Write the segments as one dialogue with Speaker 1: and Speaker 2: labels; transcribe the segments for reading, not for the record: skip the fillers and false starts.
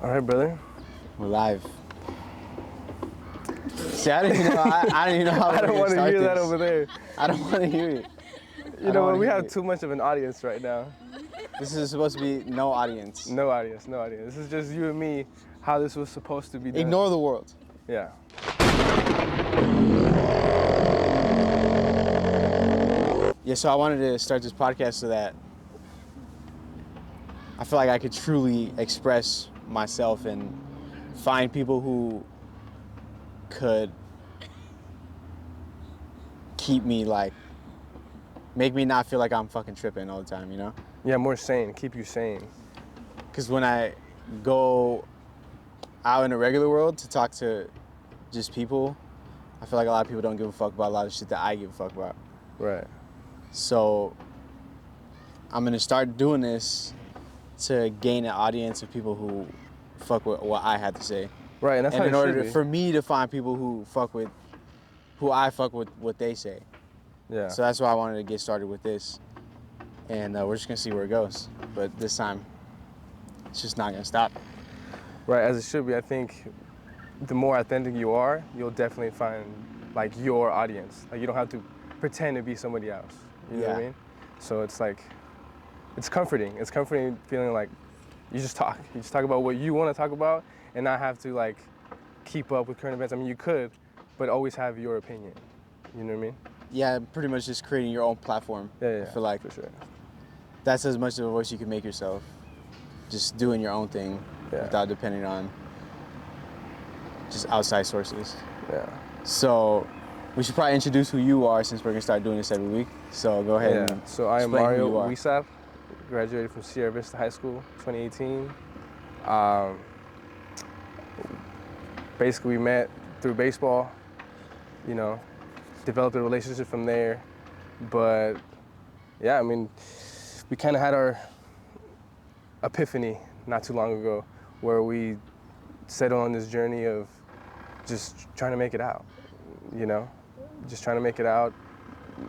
Speaker 1: All right, brother.
Speaker 2: We're live. See, I didn't even know. I didn't even know how
Speaker 1: I don't want to hear that
Speaker 2: this.
Speaker 1: over there.
Speaker 2: I don't want to hear it.
Speaker 1: You know what? We have too much of an audience right now.
Speaker 2: This is supposed to be no audience.
Speaker 1: No audience, no audience. This is just you and me, how this was supposed to be done.
Speaker 2: Ignore the world.
Speaker 1: Yeah.
Speaker 2: Yeah, so I wanted to start this podcast so that I feel like I could truly express myself and find people who could keep me, like, make me not feel like I'm fucking tripping all the time, you know?
Speaker 1: Yeah, more sane, keep you sane.
Speaker 2: Because when I go out in the regular world to talk to just people, I feel like a lot of people don't give a fuck about a lot of shit that I give a fuck about.
Speaker 1: Right.
Speaker 2: So I'm gonna start doing this to gain an audience of people who fuck with what I had to say.
Speaker 1: Right, and that's
Speaker 2: and
Speaker 1: how
Speaker 2: in
Speaker 1: it
Speaker 2: order
Speaker 1: should be.
Speaker 2: for me to find people who I fuck with what they say.
Speaker 1: Yeah.
Speaker 2: So that's why I wanted to get started with this, and we're just gonna see where it goes. But this time, it's just not gonna stop.
Speaker 1: Right, as it should be. I think the more authentic you are, you'll definitely find like your audience. Like you don't have to pretend to be somebody else. You know what I mean? So it's like, it's comforting. It's comforting feeling like you just talk. You just talk about what you want to talk about and not have to like keep up with current events. I mean, you could, but always have your opinion. You know what I mean?
Speaker 2: Yeah, pretty much just creating your own platform.
Speaker 1: Yeah,
Speaker 2: I feel like
Speaker 1: for sure.
Speaker 2: that's as much of a voice you can make yourself. Just doing your own thing without depending on just outside sources.
Speaker 1: Yeah.
Speaker 2: So we should probably introduce who you are since we're gonna start doing this every week. So go ahead and
Speaker 1: So I am
Speaker 2: explain
Speaker 1: Mario
Speaker 2: who you are.
Speaker 1: Huizar, graduated from Sierra Vista High School, 2018. Basically we met through baseball, you know, developed a relationship from there. But yeah, I mean, we kind of had our epiphany not too long ago where we set on this journey of just trying to make it out, you know? Just trying to make it out,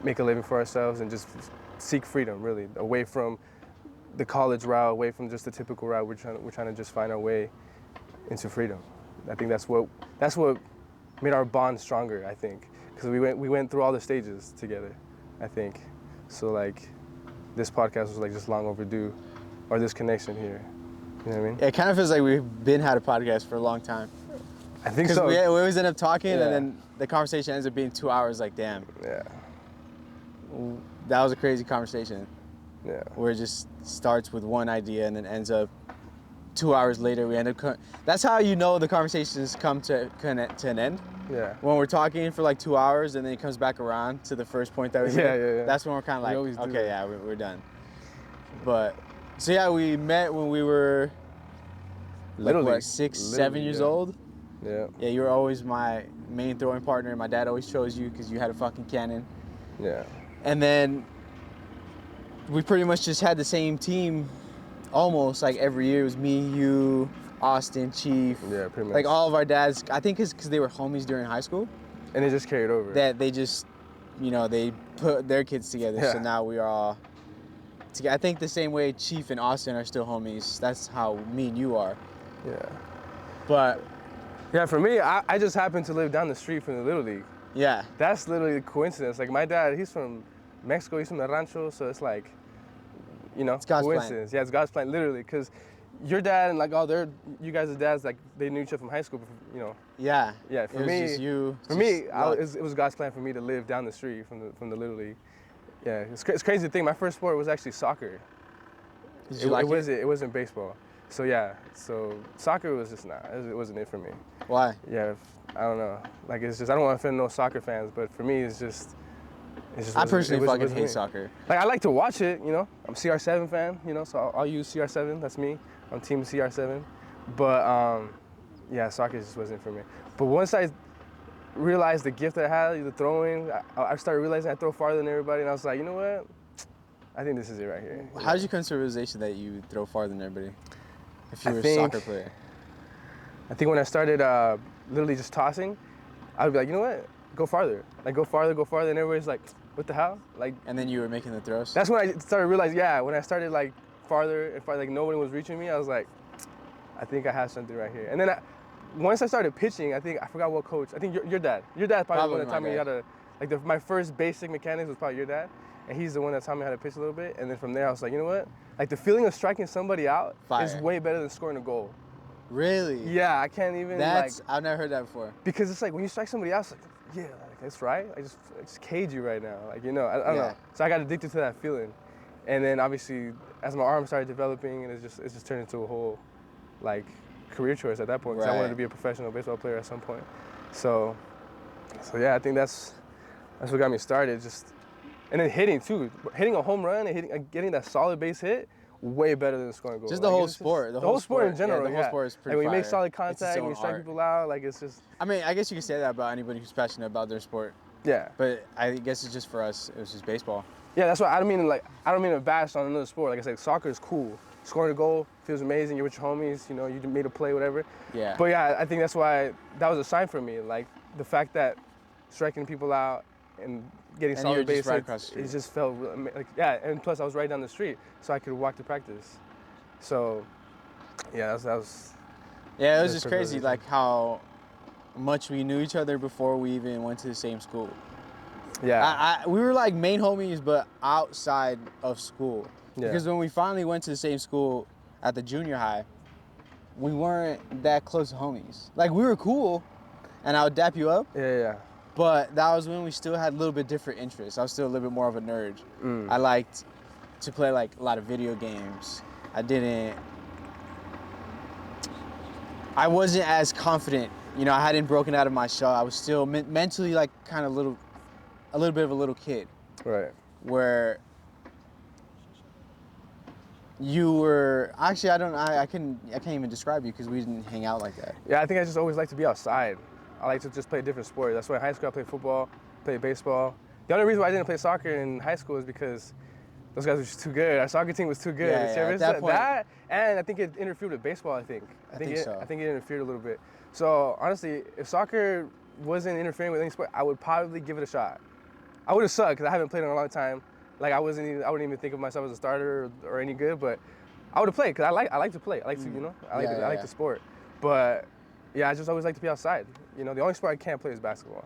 Speaker 1: make a living for ourselves, and just seek freedom, really, away from the college route, away from just the typical route. We're trying to just find our way into freedom. I think that's what made our bond stronger, I think, because we went through all the stages together, I think. So like, this podcast was like just long overdue, or this connection here. You know what I mean?
Speaker 2: It kind of feels like we've had a podcast for a long time.
Speaker 1: I think so.
Speaker 2: We always end up talking, and then the conversation ends up being 2 hours. Like, damn.
Speaker 1: Yeah.
Speaker 2: That was a crazy conversation.
Speaker 1: Yeah.
Speaker 2: Where it just starts with one idea and then ends up 2 hours later. We end up. That's how you know the conversations come to an end.
Speaker 1: Yeah.
Speaker 2: When we're talking for like 2 hours and then it comes back around to the first point that we made.
Speaker 1: Yeah.
Speaker 2: That's when we're kind of like,
Speaker 1: always do
Speaker 2: okay,
Speaker 1: that.
Speaker 2: yeah, we're done. But so yeah, we met when we were
Speaker 1: Literally,
Speaker 2: like, 6, 7 years old.
Speaker 1: Yeah.
Speaker 2: Yeah, you were always my main throwing partner. My dad always chose you because you had a fucking cannon.
Speaker 1: Yeah.
Speaker 2: And then we pretty much just had the same team almost like every year. It was me, you, Austin, Chief.
Speaker 1: Yeah, pretty much.
Speaker 2: Like all of our dads, I think it's because they were homies during high school.
Speaker 1: And it just carried over.
Speaker 2: That they just, you know, they put their kids together.
Speaker 1: Yeah.
Speaker 2: So now we are all together. I think the same way Chief and Austin are still homies. That's how me and you are.
Speaker 1: Yeah.
Speaker 2: But
Speaker 1: yeah, for me, I just happened to live down the street from the Little League.
Speaker 2: yeah.
Speaker 1: That's literally a coincidence. Like my dad, he's from Mexico, he's from the Rancho, so it's like, you know,
Speaker 2: It's God's
Speaker 1: coincidence. Yeah, it's God's plan, literally, because your dad and like all you guys' dads, like they knew each other from high school, you know.
Speaker 2: Yeah.
Speaker 1: Yeah, for
Speaker 2: it was
Speaker 1: me,
Speaker 2: just you.
Speaker 1: For me, it was God's plan for me to live down the street from the Little League. Yeah, it's crazy to think. My first sport was actually soccer.
Speaker 2: Did you like it?
Speaker 1: It wasn't baseball. So yeah, so soccer was just it wasn't it for me.
Speaker 2: Why?
Speaker 1: Yeah, I don't know. Like it's just I don't want to offend no soccer fans, but for me it's just
Speaker 2: I personally fucking
Speaker 1: wasn't
Speaker 2: hate
Speaker 1: me.
Speaker 2: soccer.
Speaker 1: Like I like to watch it, you know. I'm a CR7 fan, you know, so I'll use CR7. That's me. I'm team CR7. But yeah, soccer just wasn't for me. But once I realized the gift that I had, the throwing, I started realizing I throw farther than everybody, and I was like, you know what? I think this is it right here.
Speaker 2: How did you come to the realization that you throw farther than everybody? If you were a
Speaker 1: think-
Speaker 2: soccer player.
Speaker 1: I think when I started literally just tossing, I would be like, you know what? Go farther. Like go farther, and everybody's like, what the hell? Like
Speaker 2: And then you were making the throws?
Speaker 1: that's when I started realizing, yeah, when I started like farther and farther, like nobody was reaching me, I was like, I think I have something right here. And then once I started pitching, I forgot what coach. I think your dad. Your dad probably the one that taught me how to, like my first basic mechanics was probably your dad. And he's the one that taught me how to pitch a little bit. And then from there, I was like, you know what? Like the feeling of striking somebody out is way better than scoring a goal.
Speaker 2: Really?
Speaker 1: Yeah, I can't even
Speaker 2: I've never heard that before.
Speaker 1: Because it's like when you strike somebody else, like, yeah, like that's right. I just cage you right now. Like, you know, I don't know. So I got addicted to that feeling. And then obviously as my arm started developing, and it just turned into a whole like career choice at that point. Because I wanted to be a professional baseball player at some point. So yeah, I think that's what got me started. And then hitting too. Hitting a home run and getting that solid base hit, way better than scoring a goal.
Speaker 2: Just the whole sport.
Speaker 1: The whole sport in general.
Speaker 2: The whole sport is pretty
Speaker 1: Like when you make
Speaker 2: fire.
Speaker 1: solid contact, when you strike people out, like it's just.
Speaker 2: I mean, I guess you could say that about anybody who's passionate about their sport.
Speaker 1: Yeah.
Speaker 2: But I guess it's just for us, it was just baseball.
Speaker 1: Yeah, that's why I don't mean to bash on another sport. Like I said, soccer is cool. Scoring a goal feels amazing. You're with your homies, you know, you made a play, whatever.
Speaker 2: Yeah.
Speaker 1: But yeah, I think that's why that was a sign for me. Like the fact that striking people out and getting solid base hits, it just felt like, yeah, and plus I was right down the street, so I could walk to practice. So yeah, that was
Speaker 2: yeah, it was just crazy, like how much we knew each other before we even went to the same school.
Speaker 1: Yeah.
Speaker 2: We were like main homies, but outside of school. Yeah. Because when we finally went to the same school at the junior high, we weren't that close homies. Like we were cool, and I would dap you up.
Speaker 1: Yeah.
Speaker 2: But that was when we still had a little bit different interests. I was still a little bit more of a nerd. I liked to play like a lot of video games. I wasn't as confident. You know, I hadn't broken out of my shell. I was still mentally like kind of a little bit of a little kid.
Speaker 1: Right.
Speaker 2: Where you were actually I can't even describe you because we didn't hang out like that.
Speaker 1: Yeah, I think I just always liked to be outside. I like to just play a different sport. That's why in high school I played football, played baseball. The only reason why I didn't play soccer in high school is because those guys were just too good. Our soccer team was too good.
Speaker 2: At that point,
Speaker 1: and I think it interfered with baseball. I think
Speaker 2: so.
Speaker 1: I think it interfered a little bit. So honestly, if soccer wasn't interfering with any sport, I would probably give it a shot. I would have sucked because I haven't played in a long time. Like I wouldn't even think of myself as a starter or any good, but I would have played because I like to play. I like to, you know, I like the sport. But yeah, I just always like to be outside. You know, the only sport I can't play is basketball.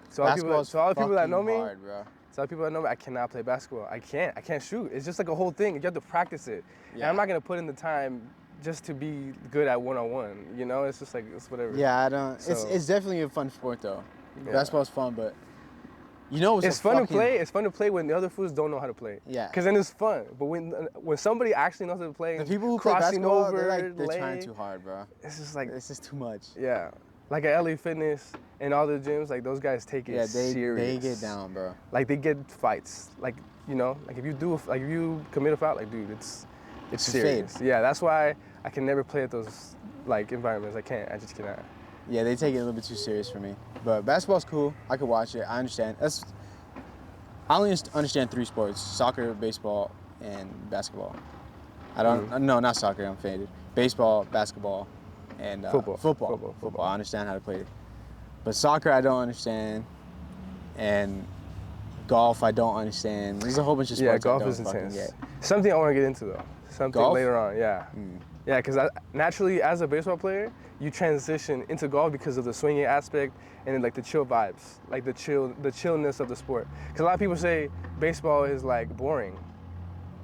Speaker 1: So all the people that know me, I cannot play basketball. I can't shoot. It's just like a whole thing. You have to practice it. Yeah. And I'm not gonna put in the time just to be good at one-on-one. You know, it's just like it's whatever.
Speaker 2: Yeah, I don't. So, it's definitely a fun sport though. Yeah. Basketball's fun, but you know it's
Speaker 1: fun to play. It's fun to play when the other fools don't know how to play.
Speaker 2: Yeah.
Speaker 1: Because then it's fun. But when somebody actually knows how to play,
Speaker 2: the people who play basketball, they're trying too hard, bro.
Speaker 1: It's just like
Speaker 2: it's just too much.
Speaker 1: Yeah. Like at LA Fitness and all the gyms, like those guys take it serious.
Speaker 2: They get down, bro.
Speaker 1: Like they get fights. Like, you know, like if you commit a foul, like dude, it's serious. Yeah, that's why I can never play at those like environments. I just cannot.
Speaker 2: Yeah, they take it a little bit too serious for me. But basketball's cool. I could watch it. I understand. I only understand 3 sports: soccer, baseball, and basketball. I don't. No, not soccer. I'm faded. Baseball, basketball, and football. I understand how to play it. But soccer, I don't understand. And golf, I don't understand. There's a whole bunch of sports.
Speaker 1: Yeah, golf is intense. Something I want to get into though. Something
Speaker 2: golf?
Speaker 1: Later on. Yeah. Yeah, because naturally, as a baseball player, you transition into golf because of the swinging aspect and then, like the chill vibes, like the chillness of the sport. Because a lot of people say baseball is like boring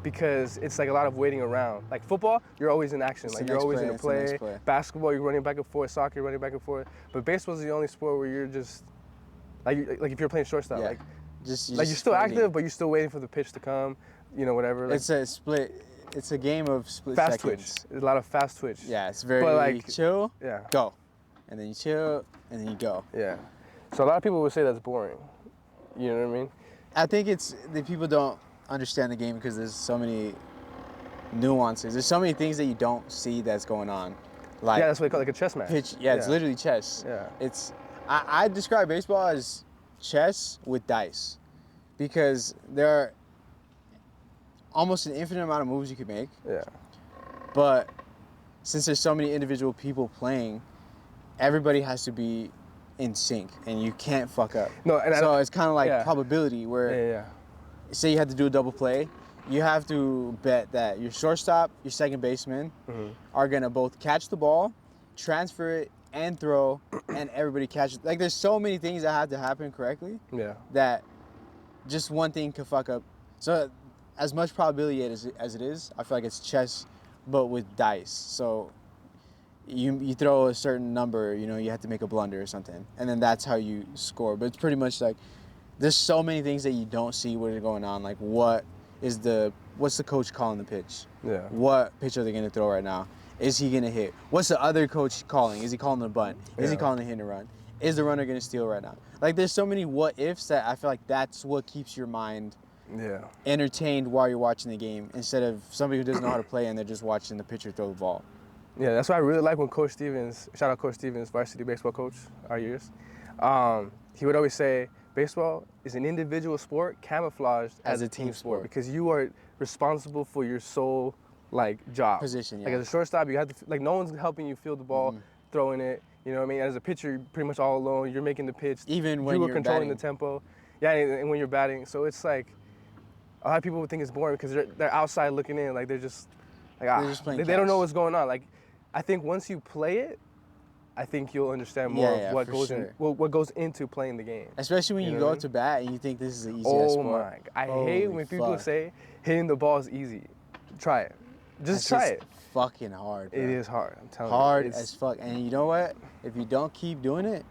Speaker 1: because it's like a lot of waiting around. Like football, you're always in action, like you're always in a play. Basketball, you're running back and forth. Soccer, you're running back and forth. But baseball is the only sport where you're just like if you're playing shortstop, like you're still active, but you're still waiting for the pitch to come. You know, whatever. Like,
Speaker 2: it's a split. It's a game of split
Speaker 1: fast
Speaker 2: seconds.
Speaker 1: Twitch. There's a lot of fast twitch.
Speaker 2: Yeah, it's very like chill.
Speaker 1: Yeah.
Speaker 2: Go, and then you chill, and then you go.
Speaker 1: Yeah. So a lot of people would say that's boring. You know what I mean?
Speaker 2: I think it's the people don't understand the game because there's so many nuances. There's so many things that you don't see that's going on. Like
Speaker 1: that's what they call like a chess match.
Speaker 2: Pitch. Yeah, it's literally chess.
Speaker 1: Yeah.
Speaker 2: It's I describe baseball as chess with dice because there are almost an infinite amount of moves you can make.
Speaker 1: Yeah.
Speaker 2: But since there's so many individual people playing, everybody has to be in sync, and you can't fuck up.
Speaker 1: No, and
Speaker 2: so it's kind of like probability where, say you had to do a double play, you have to bet that your shortstop, your second baseman
Speaker 1: Mm-hmm.
Speaker 2: are gonna both catch the ball, transfer it, and throw, and everybody catches. Like there's so many things that have to happen correctly
Speaker 1: Yeah.
Speaker 2: that just one thing could fuck up. So as much probability as it is, I feel like it's chess, but with dice. So you throw a certain number, you know, you have to make a blunder or something, and then that's how you score. But it's pretty much like there's so many things that you don't see what is going on. Like what's the coach calling the pitch?
Speaker 1: Yeah.
Speaker 2: What pitch are they gonna throw right now? Is he gonna hit? What's the other coach calling? Is he calling the bunt? Is he
Speaker 1: Yeah.
Speaker 2: calling the hit and run? Is the runner gonna steal right now? Like there's so many what ifs that I feel like that's what keeps your mind
Speaker 1: Yeah.
Speaker 2: entertained while you're watching the game instead of somebody who doesn't know how to play and they're just watching the pitcher throw the ball.
Speaker 1: Yeah, that's why I really like when Coach Stevens, shout out Coach Stevens, varsity baseball coach, our years, he would always say, baseball is an individual sport camouflaged as a team sport because you are responsible for your sole job.
Speaker 2: Position, yeah.
Speaker 1: Like as a shortstop, you have to, no one's helping you field the ball, throwing it, you know what I mean? As a pitcher, you're pretty much all alone, you're making the pitch.
Speaker 2: Even when
Speaker 1: you
Speaker 2: you're
Speaker 1: are controlling
Speaker 2: batting.
Speaker 1: the tempo. Yeah, and when you're batting. So it's like, a lot of people would think it's boring because they're outside looking in, like they're just,
Speaker 2: just playing
Speaker 1: they don't know
Speaker 2: catch.
Speaker 1: what's going on. Like, I think once you play it, I think you'll understand more
Speaker 2: Yeah,
Speaker 1: of what
Speaker 2: for
Speaker 1: goes
Speaker 2: sure.
Speaker 1: what goes into playing the game.
Speaker 2: Especially when
Speaker 1: You
Speaker 2: you
Speaker 1: know
Speaker 2: go
Speaker 1: what I
Speaker 2: up
Speaker 1: mean?
Speaker 2: to bat and you think this is the easiest
Speaker 1: Oh
Speaker 2: sport.
Speaker 1: my! I
Speaker 2: Holy
Speaker 1: hate when people
Speaker 2: fuck.
Speaker 1: say hitting the ball is easy. Try it. Just try it.
Speaker 2: Fucking hard, bro.
Speaker 1: It is hard. I'm telling
Speaker 2: Hard
Speaker 1: you.
Speaker 2: as fuck. And you know what? If you don't keep doing it,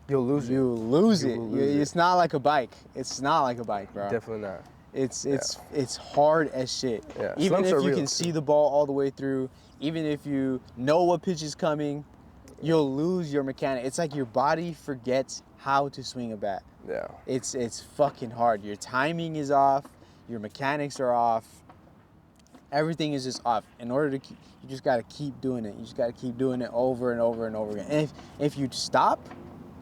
Speaker 1: You'll lose
Speaker 2: you lose
Speaker 1: You
Speaker 2: it.
Speaker 1: will lose it.
Speaker 2: It's not like a bike. It's not like a bike, bro.
Speaker 1: it. Definitely not.
Speaker 2: It's hard as shit.
Speaker 1: Yeah,
Speaker 2: Even
Speaker 1: slumps
Speaker 2: if
Speaker 1: are
Speaker 2: you
Speaker 1: real,
Speaker 2: can
Speaker 1: too.
Speaker 2: see the ball all the way through, even if you know what pitch is coming, you'll lose your mechanic. It's like your body forgets how to swing a bat.
Speaker 1: Yeah.
Speaker 2: It's fucking hard. Your timing is off. Your mechanics are off. Everything is just off. In order to keep, you just gotta keep doing it. You just gotta keep doing it over and over and over again. And if you stop,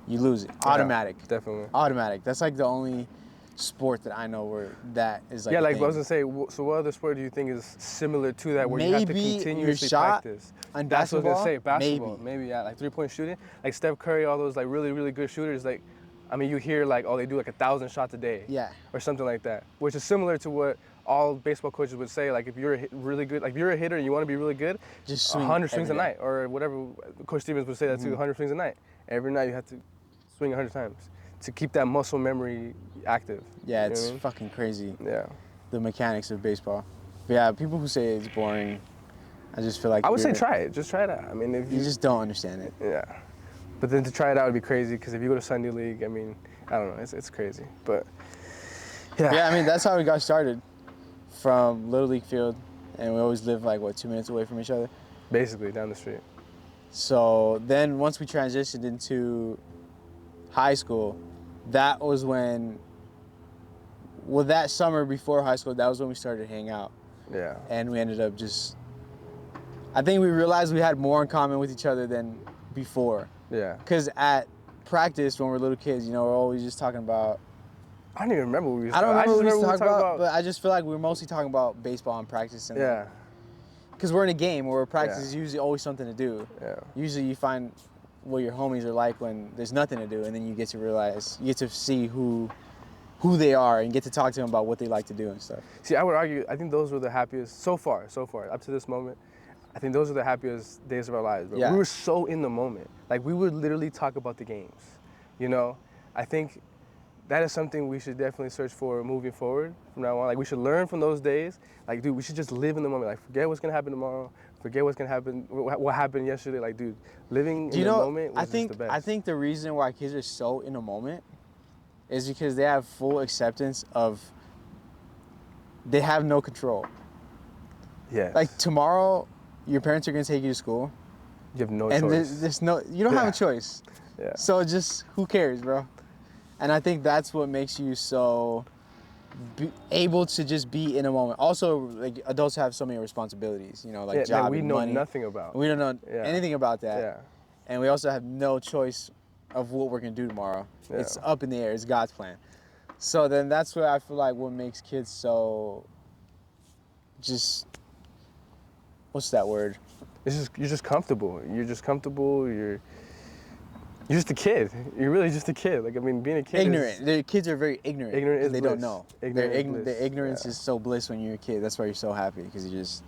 Speaker 2: you lose it. Automatic.
Speaker 1: Yeah, definitely.
Speaker 2: Automatic. That's like the only sport that I know where that is like.
Speaker 1: Yeah,
Speaker 2: a
Speaker 1: like
Speaker 2: thing.
Speaker 1: I was gonna say. So, what other sport do you think is similar to that, where you have to
Speaker 2: Maybe your
Speaker 1: continuously
Speaker 2: shot
Speaker 1: practice?
Speaker 2: on
Speaker 1: That's what I was gonna say.
Speaker 2: basketball?
Speaker 1: Basketball, maybe yeah, like 3-point shooting, like Steph Curry, all those like really, really good shooters. Like, I mean, you hear like, oh, they do like 1,000 shots a day.
Speaker 2: Yeah.
Speaker 1: Or something like that, which is similar to what all baseball coaches would say. Like, if you're really good, like if you're a hitter and you want to be really good,
Speaker 2: Just swing
Speaker 1: 100 swings a
Speaker 2: every day.
Speaker 1: night, or whatever. Coach Stevens would say that too. 100 swings a night. Every night you have to swing 100 times to keep that muscle memory active.
Speaker 2: Yeah,
Speaker 1: You know
Speaker 2: it's
Speaker 1: what I mean?
Speaker 2: fucking crazy.
Speaker 1: Yeah.
Speaker 2: The mechanics of baseball. But yeah, people who say it's boring, I just feel like
Speaker 1: I would say
Speaker 2: you're-
Speaker 1: try it. Just try it out. I mean, if
Speaker 2: You just don't understand it.
Speaker 1: yeah. But then to try it out would be crazy because if you go to Sunday League, I mean, I don't know, it's crazy. But yeah.
Speaker 2: Yeah, I mean that's how we got started, from Little League field, and we always lived like 2 minutes away from each other.
Speaker 1: Basically down the street.
Speaker 2: So then once we transitioned into high school, that was when, well, that summer before high school, that was when we started to hang out.
Speaker 1: Yeah.
Speaker 2: And we ended up just, I think we realized we had more in common with each other than before.
Speaker 1: Yeah.
Speaker 2: Because at practice, when we're little kids, you know, we're always just talking about,
Speaker 1: I don't even remember what we used
Speaker 2: I don't
Speaker 1: to
Speaker 2: remember what we used to
Speaker 1: just
Speaker 2: talk about, but I just feel like we were mostly talking about baseball and practice. And
Speaker 1: yeah.
Speaker 2: Because we're in a game where practice
Speaker 1: Yeah.
Speaker 2: is usually always something to do.
Speaker 1: Yeah.
Speaker 2: Usually you find what your homies are like when there's nothing to do, and then you get to realize, you get to see who they are and get to talk to them about what they like to do and stuff.
Speaker 1: See, I would argue, I think those were the happiest, so far, up to this moment, I think those are the happiest days of our lives, bro.
Speaker 2: Yeah.
Speaker 1: We were so in the moment. Like, we would literally talk about the games, you know? I think that is something we should definitely search for moving forward from now on. Like, we should learn from those days. Like, dude, we should just live in the moment. Like, forget what's gonna happen tomorrow. Forget what's gonna happen, what happened yesterday. Like, dude, living
Speaker 2: Do
Speaker 1: in
Speaker 2: you
Speaker 1: the
Speaker 2: know,
Speaker 1: moment was just the best.
Speaker 2: I think the reason why kids are so in the moment is because they have full acceptance of, they have no control.
Speaker 1: Yes.
Speaker 2: Like tomorrow, your parents are gonna take you to school,
Speaker 1: you have no
Speaker 2: and
Speaker 1: choice.
Speaker 2: there's no, you don't have
Speaker 1: Yeah.
Speaker 2: a choice.
Speaker 1: Yeah.
Speaker 2: So just, who cares, bro? And I think that's what makes you so able to just be in a moment. Also, like, adults have so many responsibilities, you know, like
Speaker 1: Yeah,
Speaker 2: job
Speaker 1: that we
Speaker 2: and
Speaker 1: know
Speaker 2: money.
Speaker 1: nothing about.
Speaker 2: We don't know
Speaker 1: Yeah.
Speaker 2: anything about that.
Speaker 1: Yeah.
Speaker 2: And we also have no choice of what we're gonna do tomorrow.
Speaker 1: Yeah.
Speaker 2: It's up in the air. It's God's plan. So then that's where I feel like what makes kids so just, what's that word?
Speaker 1: It's just, you're just comfortable. You're just comfortable. You're just a kid. You're really just a kid. Like, I mean, being a kid
Speaker 2: Ignorant. The kids are very ignorant.
Speaker 1: Ignorant is
Speaker 2: They
Speaker 1: bliss.
Speaker 2: don't know.
Speaker 1: Ignorant is bliss.
Speaker 2: The ignorance
Speaker 1: Yeah.
Speaker 2: is so bliss when you're a kid. That's why you're so happy, because you just,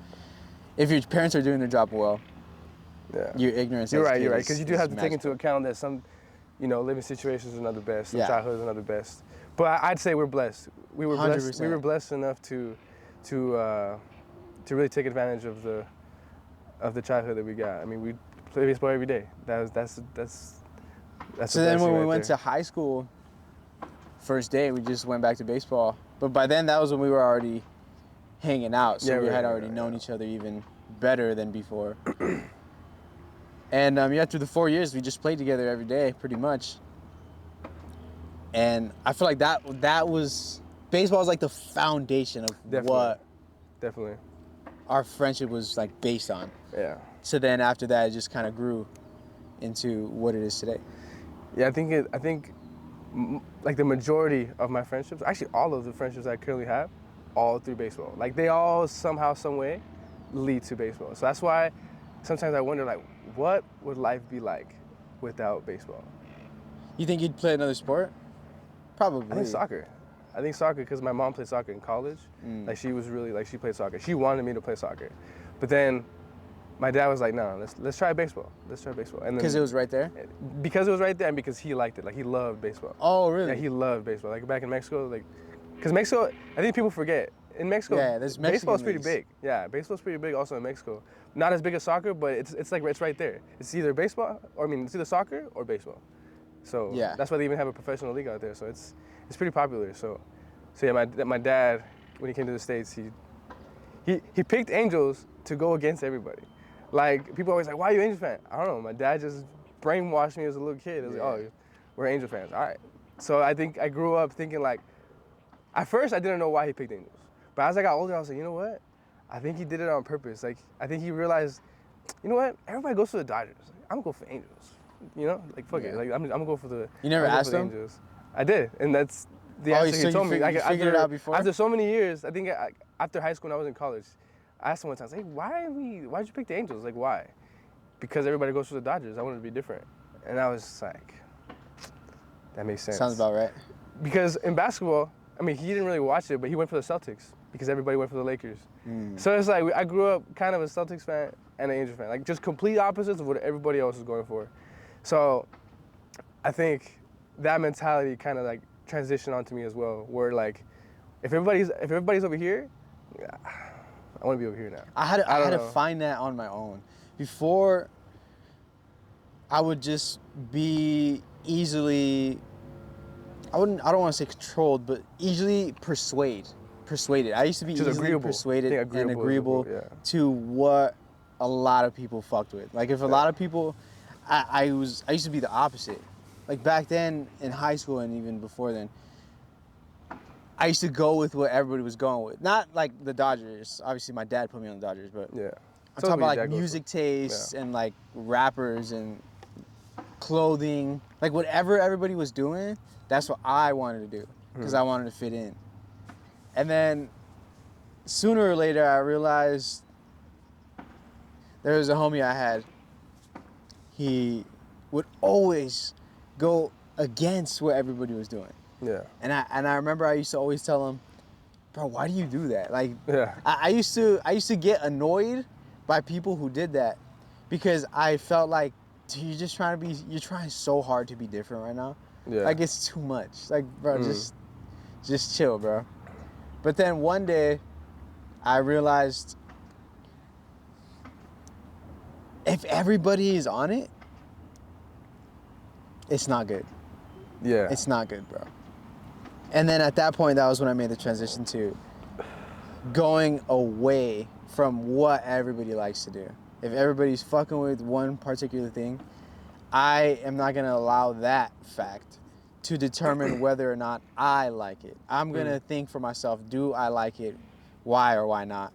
Speaker 2: if your parents are doing their job well,
Speaker 1: Yeah.
Speaker 2: your ignorance.
Speaker 1: You're
Speaker 2: as a
Speaker 1: right,
Speaker 2: kid
Speaker 1: you're right.
Speaker 2: is-
Speaker 1: Because you do
Speaker 2: is
Speaker 1: have to take into
Speaker 2: magical.
Speaker 1: account that some, living situations are not the best. Some
Speaker 2: Yeah.
Speaker 1: childhoods are not the best. But I'd say we're blessed. We were blessed.
Speaker 2: 100%.
Speaker 1: We were blessed enough to really take advantage of the childhood that we got. I mean, we play baseball every day. That's
Speaker 2: So then when we went to high school, first day, we just went back to baseball. But by then, that was when we were already hanging out. So
Speaker 1: Yeah,
Speaker 2: we
Speaker 1: right,
Speaker 2: had
Speaker 1: right,
Speaker 2: already
Speaker 1: right,
Speaker 2: known
Speaker 1: yeah.
Speaker 2: each other even better than before. And yeah, through the 4 years, we just played together every day, pretty much. And I feel like that was, baseball was like the foundation of
Speaker 1: Definitely.
Speaker 2: what
Speaker 1: Definitely.
Speaker 2: our friendship was like based on.
Speaker 1: Yeah.
Speaker 2: So then after that, it just kind of grew into what it is today.
Speaker 1: Yeah, I think like the majority of my friendships, actually all of the friendships I currently have, all through baseball. Like they all somehow, some way lead to baseball. So that's why sometimes I wonder, like, what would life be like without baseball?
Speaker 2: You think you'd play another sport? Probably.
Speaker 1: I think soccer. I think soccer because my mom played soccer in college. Like she was really, like, she played soccer. She wanted me to play soccer. But then my dad was like, no, let's try baseball. Let's try baseball. And then,
Speaker 2: Because it was right there?
Speaker 1: because it was right there and because he liked it. Like he loved baseball.
Speaker 2: Oh, really?
Speaker 1: Yeah, he loved baseball. Like back in Mexico, like, because Mexico, I think people forget. In Mexico,
Speaker 2: Yeah, there's Mexican
Speaker 1: baseball's pretty
Speaker 2: leagues.
Speaker 1: big. Yeah, baseball's pretty big also in Mexico. Not as big as soccer, but it's like it's right there. It's either baseball, or I mean, it's either soccer or baseball. So
Speaker 2: Yeah.
Speaker 1: that's why they even have a professional league out there. So it's pretty popular. So yeah, my dad, when he came to the States, he picked Angels to go against everybody. Like people always like, why are you an Angels fan? I don't know. My dad just brainwashed me as a little kid. It was like, oh, we're Angel fans. All right. So I think I grew up thinking like, at first I didn't know why he picked Angels. But as I got older, I was like, you know what? I think he did it on purpose. Like, I think he realized, you know what? Everybody goes for the Dodgers. I'm gonna go for Angels. You know, like fuck it. Like I'm gonna go for the.
Speaker 2: You never
Speaker 1: I'm gonna go
Speaker 2: asked
Speaker 1: for the
Speaker 2: him?
Speaker 1: Angels. I did, and that's the
Speaker 2: Oh,
Speaker 1: answer
Speaker 2: so
Speaker 1: he
Speaker 2: you
Speaker 1: told me.
Speaker 2: fig-
Speaker 1: Like,
Speaker 2: you figured it out before?
Speaker 1: After so many years, I think after high school when I was in college, I asked him one time, I was like, why'd you pick the Angels? Like, why? Because everybody goes for the Dodgers. I wanted to be different, and I was just like, that makes sense.
Speaker 2: Sounds about right.
Speaker 1: Because in basketball, I mean, he didn't really watch it, but he went for the Celtics because everybody went for the Lakers. So it's like I grew up kind of a Celtics fan and an Angels fan, like just complete opposites of what everybody else was going for. So I think that mentality kind of like transitioned onto me as well, where like if everybody's over here, I want to be over here now.
Speaker 2: I had
Speaker 1: don't
Speaker 2: to
Speaker 1: know.
Speaker 2: find that on my own. Before, I would just be easily, I don't want to say controlled, but easily persuaded. I used to be
Speaker 1: Just
Speaker 2: easily
Speaker 1: agreeable.
Speaker 2: persuaded
Speaker 1: I think
Speaker 2: and
Speaker 1: agreeable is
Speaker 2: agreeable
Speaker 1: the word,
Speaker 2: to what a lot of people fucked with. Like if a lot of people, I used to be the opposite. Like back then in high school and even before then, I used to go with what everybody was going with. Not like the Dodgers. Obviously, my dad put me on the Dodgers, but
Speaker 1: Yeah.
Speaker 2: I'm talking about like music tastes and like rappers and clothing, like whatever everybody was doing. That's what I wanted to do because I wanted to fit in. And then sooner or later, I realized there was a homie I had. He would always go against what everybody was doing.
Speaker 1: Yeah.
Speaker 2: And I remember I used to always tell him, bro, why do you do that? Like,
Speaker 1: Yeah.
Speaker 2: I used to get annoyed by people who did that because I felt like, dude, you're trying so hard to be different right now.
Speaker 1: Yeah.
Speaker 2: Like it's too much. Like, bro, just chill, bro. But then one day, I realized if everybody is on it, it's not good.
Speaker 1: Yeah.
Speaker 2: It's not good, bro. And then at that point, that was when I made the transition to going away from what everybody likes to do. If everybody's fucking with one particular thing, I am not gonna allow that fact to determine whether or not I like it. I'm gonna think for myself, do I like it? Why or why not?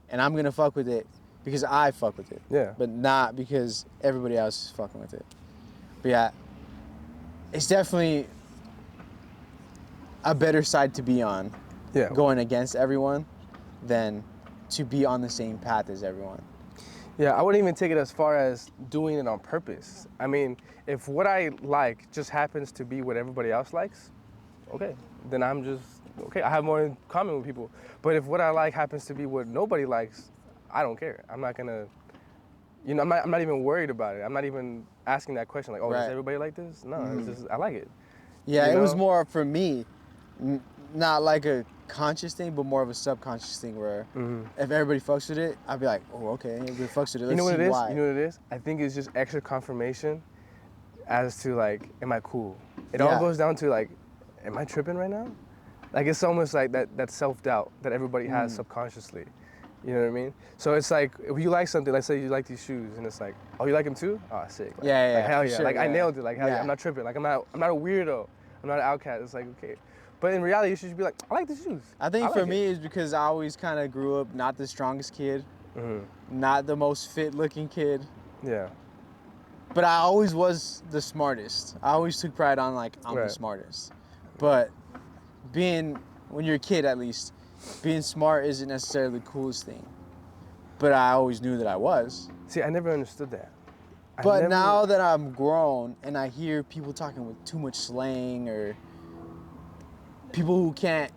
Speaker 2: And I'm gonna fuck with it because I fuck with it.
Speaker 1: Yeah.
Speaker 2: But not because everybody else is fucking with it. But yeah, it's definitely a better side to be on,
Speaker 1: Yeah.
Speaker 2: going against everyone, than to be on the same path as everyone.
Speaker 1: Yeah, I wouldn't even take it as far as doing it on purpose. I mean, if what I like just happens to be what everybody else likes, okay, then I'm just, okay, I have more in common with people. But if what I like happens to be what nobody likes, I don't care. I'm not gonna, I'm not even worried about it. I'm not even asking that question like, oh, does
Speaker 2: Right.
Speaker 1: everybody like this? No, it's just, I like it.
Speaker 2: Yeah,
Speaker 1: You
Speaker 2: it was
Speaker 1: know?
Speaker 2: more for me, not like a conscious thing, but more of a subconscious thing where if everybody fucks with it, I'd be like, oh, okay, everybody fucks with it. Let's
Speaker 1: You know what
Speaker 2: see
Speaker 1: it is?
Speaker 2: why.
Speaker 1: You know what it is? I think it's just extra confirmation as to like, am I cool? It all
Speaker 2: Yeah.
Speaker 1: goes down to like, am I tripping right now? Like it's almost like that self-doubt that everybody has subconsciously. You know what I mean? So it's like if you like something, let's say you like these shoes, and it's like, oh, you like them too? Oh, sick. Like,
Speaker 2: Yeah,
Speaker 1: like,
Speaker 2: for
Speaker 1: hell yeah.
Speaker 2: sure,
Speaker 1: Like I
Speaker 2: yeah.
Speaker 1: nailed it. Like hell yeah.
Speaker 2: Yeah.
Speaker 1: I'm not tripping. Like I'm not a weirdo. I'm not an outcast. It's like okay, but in reality, you should be like, I like the shoes.
Speaker 2: I think
Speaker 1: like
Speaker 2: for
Speaker 1: it.
Speaker 2: me it's because I always kind of grew up not the strongest kid,
Speaker 1: Mm-hmm.
Speaker 2: not the most fit looking kid,
Speaker 1: Yeah.
Speaker 2: but I always was the smartest. I always took pride on like I'm the
Speaker 1: Right.
Speaker 2: smartest. But when you're a kid at least, being smart isn't necessarily the coolest thing. But I always knew that I was.
Speaker 1: See, I never understood that.
Speaker 2: But now that I'm grown and I hear people talking with too much slang or people who can't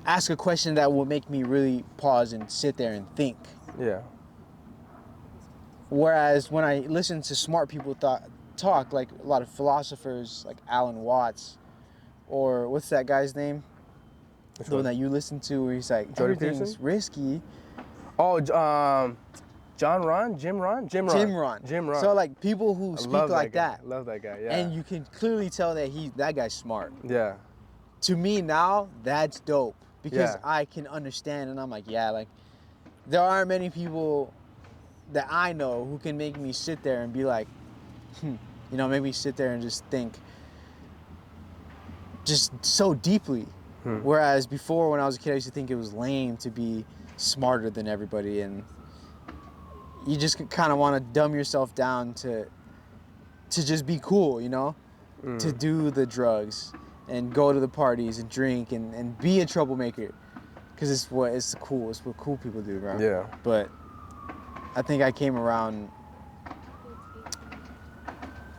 Speaker 2: ask a question that will make me really pause and sit there and think.
Speaker 1: Yeah.
Speaker 2: Whereas when I listen to smart people talk, like a lot of philosophers like Alan Watts, or what's that guy's name?
Speaker 1: Which
Speaker 2: The one
Speaker 1: one?
Speaker 2: that you listen to where he's like,
Speaker 1: Jordan
Speaker 2: everything's
Speaker 1: Peterson?
Speaker 2: risky.
Speaker 1: Oh, Jim Ron.
Speaker 2: Jim Ron. So like people who
Speaker 1: I
Speaker 2: speak
Speaker 1: love
Speaker 2: like
Speaker 1: guy.
Speaker 2: that.
Speaker 1: Love that guy. Yeah.
Speaker 2: And you can clearly tell that that guy's smart.
Speaker 1: Yeah.
Speaker 2: To me now, that's dope because
Speaker 1: Yeah.
Speaker 2: I can understand and I'm like, yeah, like there aren't many people that I know who can make me sit there and be like, make me sit there and just think just so deeply. Whereas before when I was a kid, I used to think it was lame to be smarter than everybody and you just kind of want to dumb yourself down to just be cool, to do the drugs and go to the parties and drink and be a troublemaker because it's cool. It's what cool people do, bro.
Speaker 1: Yeah.
Speaker 2: But I think I came around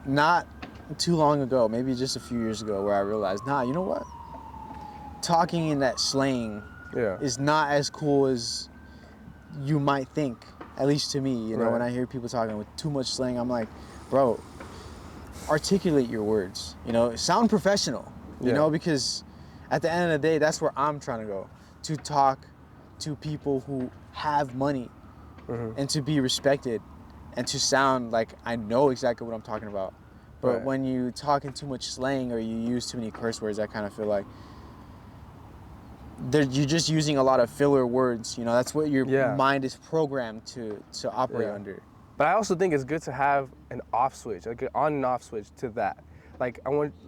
Speaker 2: not too long ago, maybe just a few years ago, where I realized, nah, you know what? Talking in that slang
Speaker 1: Yeah.
Speaker 2: is not as cool as you might think. At least to me,
Speaker 1: Right.
Speaker 2: when I hear people talking with too much slang, I'm like, bro, articulate your words. Sound professional.
Speaker 1: Yeah.
Speaker 2: Because at the end of the day, that's where I'm trying to go. To talk to people who have money and to be respected and to sound like I know exactly what I'm talking about. But
Speaker 1: Right.
Speaker 2: when you talk in too much slang or you use too many curse words, I kind of feel like you're just using a lot of filler words. That's what your
Speaker 1: Yeah.
Speaker 2: mind is programmed to operate
Speaker 1: Yeah.
Speaker 2: under.
Speaker 1: But I also think it's good to have an off switch, like an on and off switch to that. Like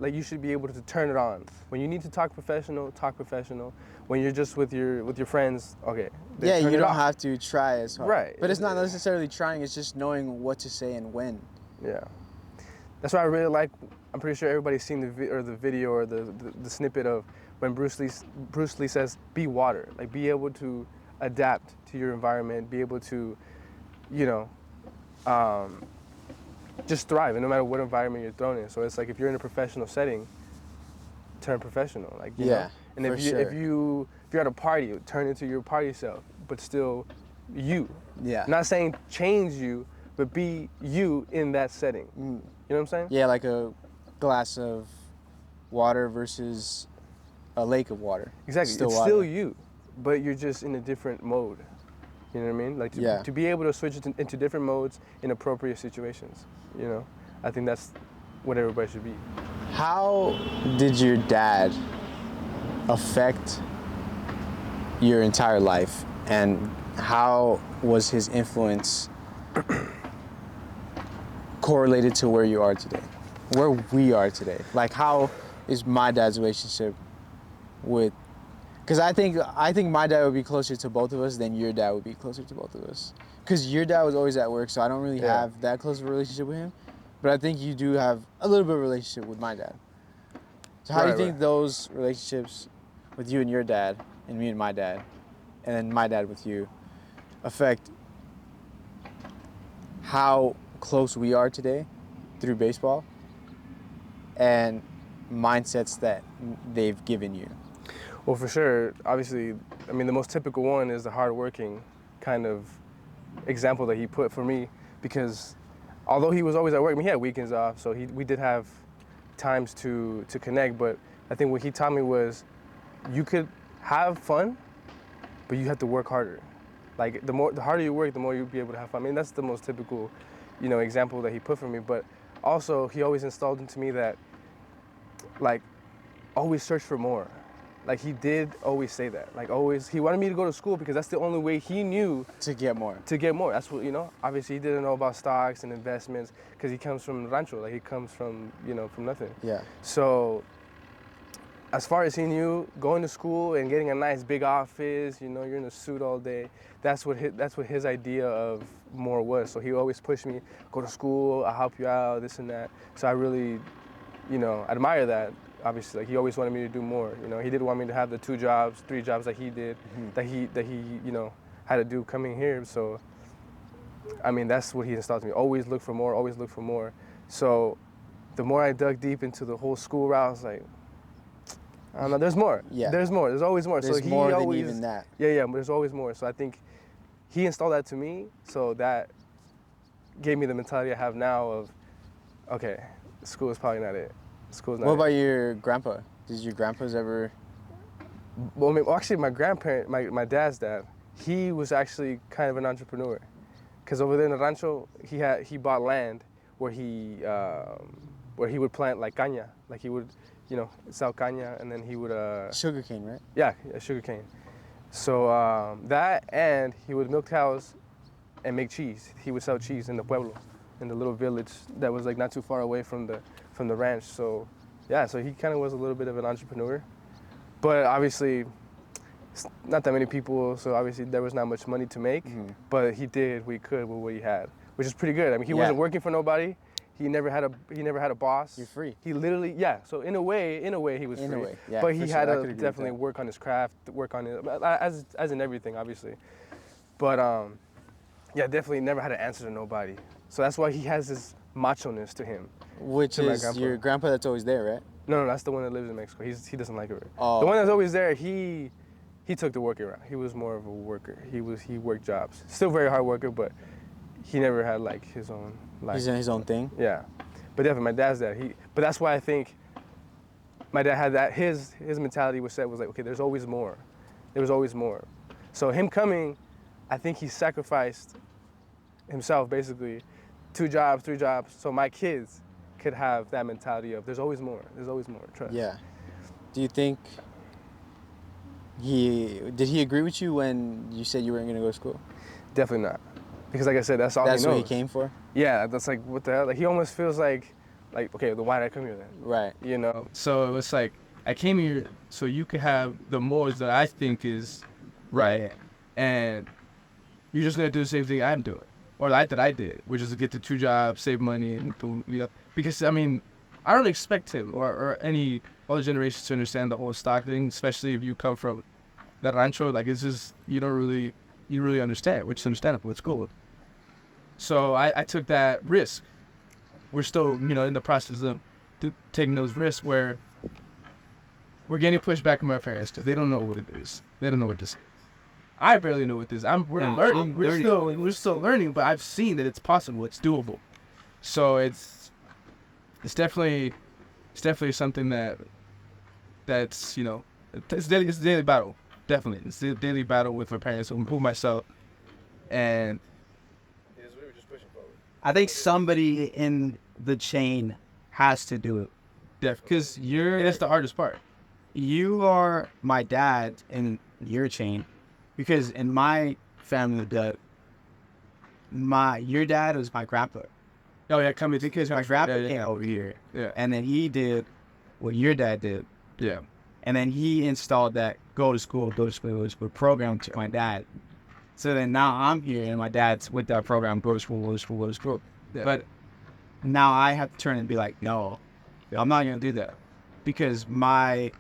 Speaker 1: you should be able to turn it on. When you need to talk professional, talk professional. When you're just with your friends, okay.
Speaker 2: Yeah,
Speaker 1: turn
Speaker 2: you
Speaker 1: it
Speaker 2: don't
Speaker 1: off.
Speaker 2: have to try as hard.
Speaker 1: Right.
Speaker 2: But it's not necessarily trying, it's just knowing what to say and when.
Speaker 1: Yeah. That's why I really like. I'm pretty sure everybody's seen the video or the snippet of when Bruce Lee says, "Be water." Like be able to adapt to your environment, be able to, just thrive, and no matter what environment you're thrown in. So it's like if you're in a professional setting, turn professional. Like you know? And
Speaker 2: for
Speaker 1: if
Speaker 2: sure.
Speaker 1: you're at a party, turn into your party self, but still you.
Speaker 2: Yeah.
Speaker 1: Not saying change you, but be you in that setting. You know what I'm saying?
Speaker 2: Yeah, like a glass of water versus a lake of water.
Speaker 1: Exactly.
Speaker 2: Still
Speaker 1: it's
Speaker 2: water.
Speaker 1: still you, but you're just in a different mode. You know what I mean? Like to be able to switch it into different modes in appropriate situations. I think that's what everybody should be.
Speaker 2: How did your dad affect your entire life, and how was his influence correlated to where you are today, where we are today? Like, how is my dad's relationship with? Because I think my dad would be closer to both of us than your dad would be closer to both of us. Because your dad was always at work, so I don't really have that close of a relationship with him. But I think you do have a little bit of a relationship with my dad. So how do you think those relationships with you and your dad, and me and my dad, and then my dad with you, affect how close we are today through baseball and mindsets that they've given you.
Speaker 1: Well, for sure, obviously, I mean, the most typical one is the hardworking kind of example that he put for me, because although he was always at work, I mean, he had weekends off, so we did have times to connect, but I think what he taught me was you could have fun, but you have to work harder. Like, the harder you work, the more you'll be able to have fun. I mean, that's the most typical, example that he put for me, but also he always installed into me that, like, always search for more. Like, he did always say that. Like, always, he wanted me to go to school because that's the only way he knew
Speaker 2: To get more.
Speaker 1: to get more. That's what, obviously he didn't know about stocks and investments because he comes from rancho. Like, he comes from, from nothing.
Speaker 2: Yeah.
Speaker 1: So as far as he knew, going to school and getting a nice big office, you're in a suit all day, that's what his idea of more was. So he always pushed me, go to school, I'll help you out, this and that. So I really, admire that. Obviously, like, he always wanted me to do more. He didn't want me to have the 2 jobs, 3 jobs that he did, that he had to do coming here. So, I mean, that's what he installed in me. Always look for more, always look for more. So the more I dug deep into the whole school route, I was like, I don't know, there's more.
Speaker 2: Yeah.
Speaker 1: There's more. There's always more.
Speaker 2: There's
Speaker 1: so he
Speaker 2: more than
Speaker 1: always,
Speaker 2: even that.
Speaker 1: Yeah, but there's always more. So I think he installed that to me, so that gave me the mentality I have now of, okay, school is probably not it. School's not
Speaker 2: What
Speaker 1: it.
Speaker 2: about your grandpa? Did your grandpas ever?
Speaker 1: Well, I mean, actually, my grandparent, my dad's dad, he was actually kind of an entrepreneur. Because over there in the rancho, he bought land where he would plant like caña. Like, he would, sell caña, and then he would...
Speaker 2: Sugarcane, right?
Speaker 1: Yeah, sugar cane. So that, and he would milk cows and make cheese. He would sell cheese in the pueblo, in the little village that was like not too far away from the ranch. So yeah, so he kind of was a little bit of an entrepreneur. But obviously, not that many people, so obviously there was not much money to make. But he did what he could with what he had, which is pretty good. I mean, he wasn't working for nobody. He never had a boss.
Speaker 2: You're free.
Speaker 1: He literally, yeah. So in a way, he was free.
Speaker 2: In a way, yeah,
Speaker 1: But
Speaker 2: for
Speaker 1: he
Speaker 2: sure.
Speaker 1: had
Speaker 2: I
Speaker 1: to
Speaker 2: could agree with
Speaker 1: definitely
Speaker 2: that.
Speaker 1: work on his craft, work on it, as in everything, obviously. But yeah, definitely never had to answer to nobody. So that's why he has this macho-ness to him.
Speaker 2: Which
Speaker 1: To my
Speaker 2: is
Speaker 1: grandpa.
Speaker 2: your grandpa that's always there, right?
Speaker 1: No, that's the one that lives in Mexico. He doesn't like it.
Speaker 2: Oh.
Speaker 1: The one that's always there, he took the working route. He was more of a worker. He worked jobs. Still very hard worker, but he never had like his own life.
Speaker 2: He's in his own thing.
Speaker 1: Yeah, but definitely my dad's dad. But that's why I think my dad had that. His mentality was like, okay, there's always more. There was always more. So him coming, I think he sacrificed himself basically, 2 jobs, 3 jobs, so my kids could have that mentality of there's always more. There's always more. Trust.
Speaker 2: Yeah. Do you think did he agree with you when you said you weren't gonna go to school?
Speaker 1: Definitely not, because like I said, that's all
Speaker 2: That's
Speaker 1: he knows.
Speaker 2: what he came for.
Speaker 1: Yeah, that's like what the hell. Like he almost feels like okay, then why did I come here then?
Speaker 2: Right.
Speaker 3: So it was like, I came here so you could have the more that I think is right, and you're just gonna do the same thing I'm doing, or that I did, which is to get the 2 jobs, save money, and because I mean, I don't expect him or any other generations to understand the whole stock thing, especially if you come from that rancho. Like, it's just you really understand, which is understandable. It's cool. So I took that risk. We're still, in the process of taking those risks where we're getting pushback from our parents because they don't know what it is. They don't know what this is. I barely know what this is. We're learning. We're still learning, but I've seen that it's possible. It's doable. So it's definitely something that's it's a daily battle. Definitely, it's a daily battle with my parents, who myself, and
Speaker 4: I think somebody in the chain has to do it.
Speaker 3: because that's the hardest part.
Speaker 4: You are my dad in your chain, because in my family, your dad was my grandpa.
Speaker 3: Oh yeah, come because
Speaker 4: My grandpa came over here, and then he did what your dad did,
Speaker 3: yeah.
Speaker 4: and then he installed that go to school program to my dad. So then now I'm here, and my dad's with that program, go to school.
Speaker 3: Yeah.
Speaker 4: But now I have to turn and be like, no, I'm not going to do that. Because my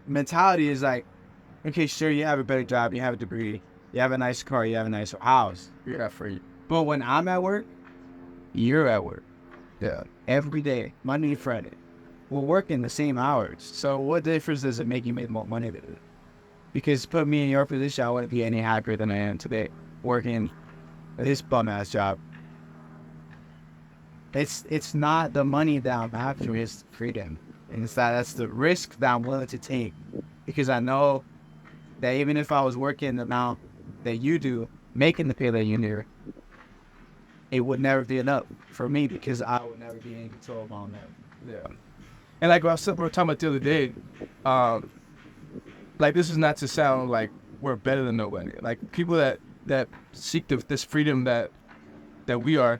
Speaker 4: mentality is like, okay, sure, you have a better job, you have a degree, You have a nice car. You have a nice house.
Speaker 3: You're not free.
Speaker 4: But when I'm at work, you're at work.
Speaker 3: Yeah.
Speaker 4: Every day, Monday to Friday. We're working the same hours. So what difference does it make you make more money than it? Because put me in your position, I wouldn't be any happier than I am today working this bum-ass job. It's not the money that I'm after, it's freedom. And that's the risk that I'm willing to take. Because I know that even if I was working the amount that you do, making the pay that you do, it would never be enough for me because I would never be in control of my own life.
Speaker 3: Yeah. And like we were talking about the other day, like this is not to sound like we're better than nobody. Like people that seek this freedom that we are,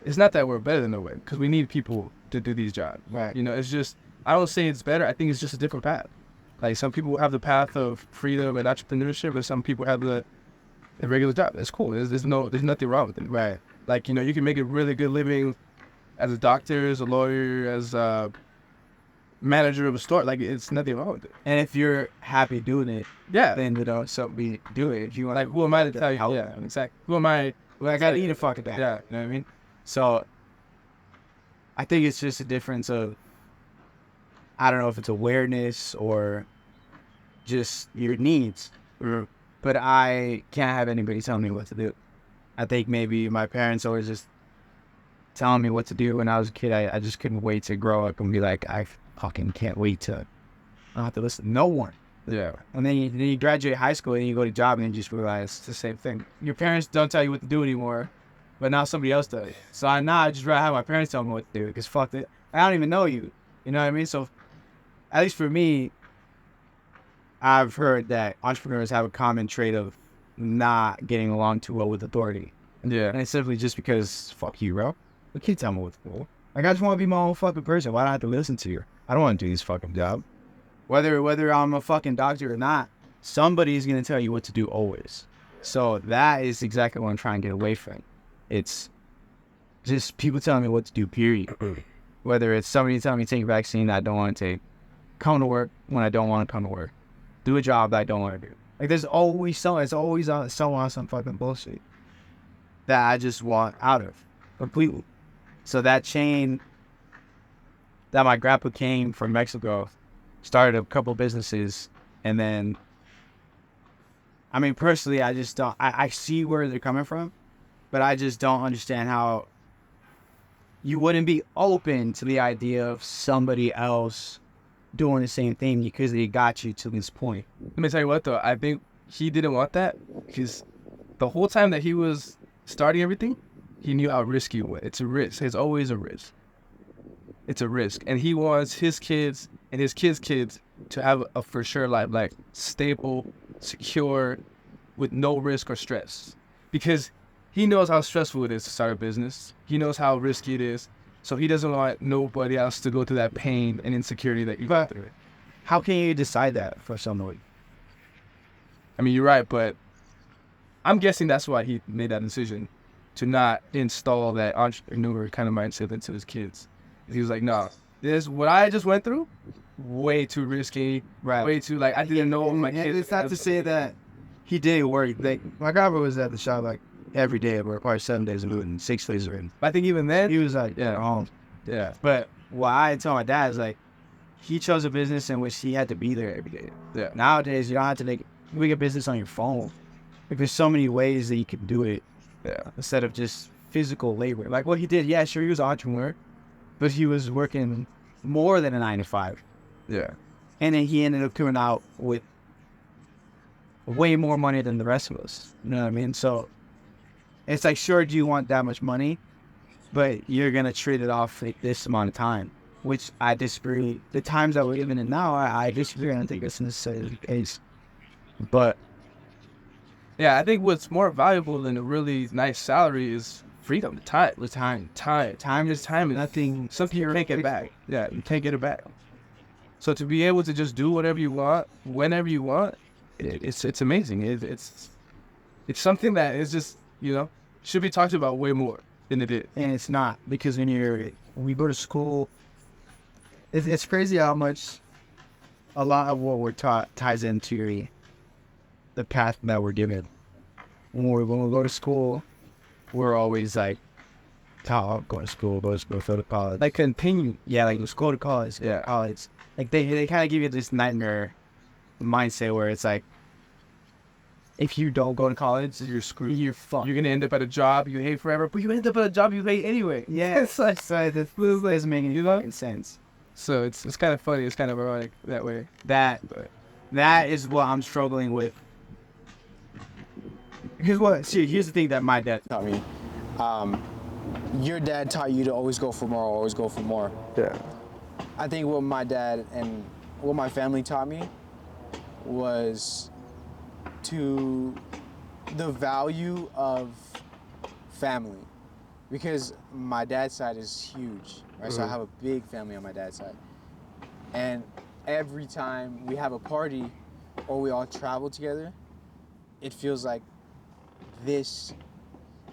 Speaker 3: it's not that we're better than nobody because we need people to do these jobs.
Speaker 4: Right.
Speaker 3: You know, it's just, I don't say it's better. I think it's just a different path. Like some people have the path of freedom and entrepreneurship, but some people have the regular job. It's cool. There's nothing wrong with it.
Speaker 4: Right.
Speaker 3: Like, you know, you can make a really good living as a doctor, as a lawyer, as a manager of a store. Like, it's nothing wrong with it.
Speaker 4: And if you're happy doing it,
Speaker 3: Yeah.
Speaker 4: then so be do it. If you want,
Speaker 3: Like, who am I to tell you?
Speaker 4: help.
Speaker 3: Yeah, exactly. Who am I?
Speaker 4: Well, I gotta eat a fucking bag.
Speaker 3: Yeah.
Speaker 4: You know what I mean? So I think it's just a difference of, I don't know if it's awareness or just your needs. But I can't have anybody tell me what to do. I think maybe my parents always just telling me what to do when I was a kid. I just couldn't wait to grow up and be like, I fucking can't wait to, I don't have to listen to no one.
Speaker 3: Yeah.
Speaker 4: And then you graduate high school and you go to job and you just realize it's the same thing. Your parents don't tell you what to do anymore, but now somebody else does. So I just rather have my parents tell me what to do because fuck it. I don't even know you. You know what I mean? So at least for me, I've heard that entrepreneurs have a common trait of not getting along too well with authority.
Speaker 3: Yeah.
Speaker 4: And it's simply just because, fuck you, bro. You can't tell me what to do. Like, I just want to be my own fucking person. Why do I have to listen to you? I don't want to do this fucking job. Whether I'm a fucking doctor or not, somebody's going to tell you what to do always. So that is exactly what I'm trying to get away from. It's just people telling me what to do, period. Whether it's somebody telling me to take a vaccine that I don't want to take, come to work when I don't want to come to work, do a job that I don't want to do. Like, there's always someone, it's always someone on some fucking bullshit that I just want out of completely. So that chain that my grandpa came from Mexico, started a couple businesses, and then, I mean, personally, I just don't, I see where they're coming from, but I just don't understand how you wouldn't be open to the idea of somebody else doing the same thing because they got you to this point.
Speaker 3: Let me tell you what, though. I think he didn't want that because the whole time that he was starting everything, he knew how risky it was. It's a risk. It's always a risk. It's a risk. And he wants his kids and his kids' kids to have a for sure life, like stable, secure, with no risk or stress. Because he knows how stressful it is to start a business. He knows how risky it is. So he doesn't want nobody else to go through that pain and insecurity that you go through.
Speaker 4: How can you decide that for somebody?
Speaker 3: I mean, you're right, but I'm guessing that's why he made that decision to not install that entrepreneur kind of mindset into his kids. He was like, no, this what I just went through, way too risky,
Speaker 4: Right.
Speaker 3: way too, like, I didn't know my kids.
Speaker 4: It's not to say that he didn't work. Like, my grandpa was at the shop like every day, or probably 7 days a week and 6 days a week.
Speaker 3: I think even then,
Speaker 4: He was like,
Speaker 3: Yeah.
Speaker 4: home.
Speaker 3: yeah,
Speaker 4: But what I tell my dad is like, he chose a business in which he had to be there every day.
Speaker 3: yeah,
Speaker 4: Nowadays, you don't have to make a business on your phone. Like, there's so many ways that you can do it
Speaker 3: yeah,
Speaker 4: instead of just physical labor. Like what he did, yeah, sure, he was an entrepreneur, but he was working more than a 9 to 5.
Speaker 3: yeah,
Speaker 4: And then he ended up coming out with way more money than the rest of us. You know what I mean? So it's like, sure, do you want that much money? But you're going to trade it off like this amount of time, which I disagree. The times that we're living in now, I disagree. I don't think it's necessarily the case. But
Speaker 3: yeah. I think what's more valuable than a really nice salary is freedom, time,
Speaker 4: the time
Speaker 3: is
Speaker 4: nothing.
Speaker 3: something you can't get back. Yeah, you can't get it back. So to be able to just do whatever you want, whenever you want, it's amazing. It's something that is just, you know, should be talked about way more than it is.
Speaker 4: And it's not, because when we go to school, it's crazy how much a lot of what we're taught ties into the path that we're given. when we go to school, we're always like, go to school, go to college. Like continue. Yeah, like let's go to college. Yeah, college. Like they kind of give you this nightmare mindset where it's like, if you don't go to college, you're screwed. You're fucked.
Speaker 3: You're gonna end up at a job you hate forever, but you end up at a job you hate anyway.
Speaker 4: Yeah, it's like, so this doesn't make any fucking sense.
Speaker 3: So it's kind of funny. It's kind of ironic that way.
Speaker 4: That is what I'm struggling with. Here's the thing that my dad
Speaker 2: Taught me. Your dad taught you to always go for more, always go for more.
Speaker 1: Yeah.
Speaker 2: I think what my dad and what my family taught me was to the value of family, because my dad's side is huge, right? So I have a big family on my dad's side, and every time we have a party or we all travel together, it feels like this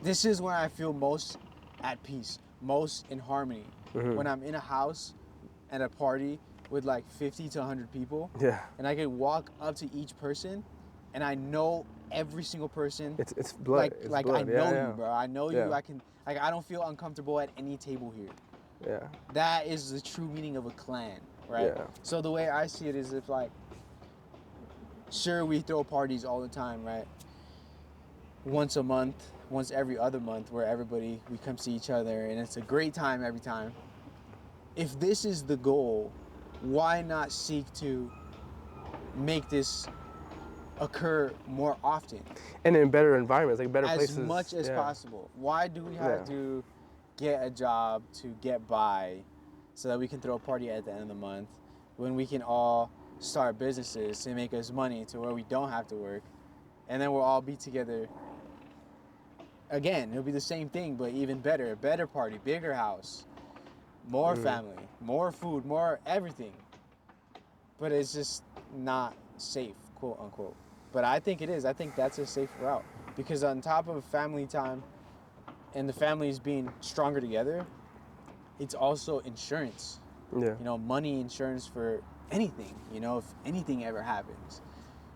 Speaker 2: is when I feel most at peace, most in harmony. When I'm in a house at a party with like 50 to 100 people,
Speaker 1: Yeah.
Speaker 2: and I can walk up to each person and I know every single person.
Speaker 1: It's blood. It's
Speaker 2: like
Speaker 1: blood.
Speaker 2: I know you, bro. I know you.
Speaker 1: Yeah.
Speaker 2: I can, like, I don't feel uncomfortable at any table here.
Speaker 1: Yeah.
Speaker 2: That is the true meaning of a clan, right?
Speaker 1: Yeah.
Speaker 2: So the way I see it is, if like, sure, we throw parties all the time, right? Once a month, once every other month, where we come see each other and it's a great time every time. If this is the goal, why not seek to make this occur more often?
Speaker 1: And in better environments, like better
Speaker 2: As
Speaker 1: places.
Speaker 2: much as possible. Why do we have to get a job to get by so that we can throw a party at the end of the month, when we can all start businesses to make us money to where we don't have to work, and then we'll all be together again? It'll be the same thing, but even better. A better party, bigger house, more family, more food, more everything. But it's just not safe, quote unquote. But I think it is. I think that's a safe route, because on top of family time and the families being stronger together, it's also insurance.
Speaker 1: Yeah.
Speaker 2: You know, money insurance for anything. You know, if anything ever happens,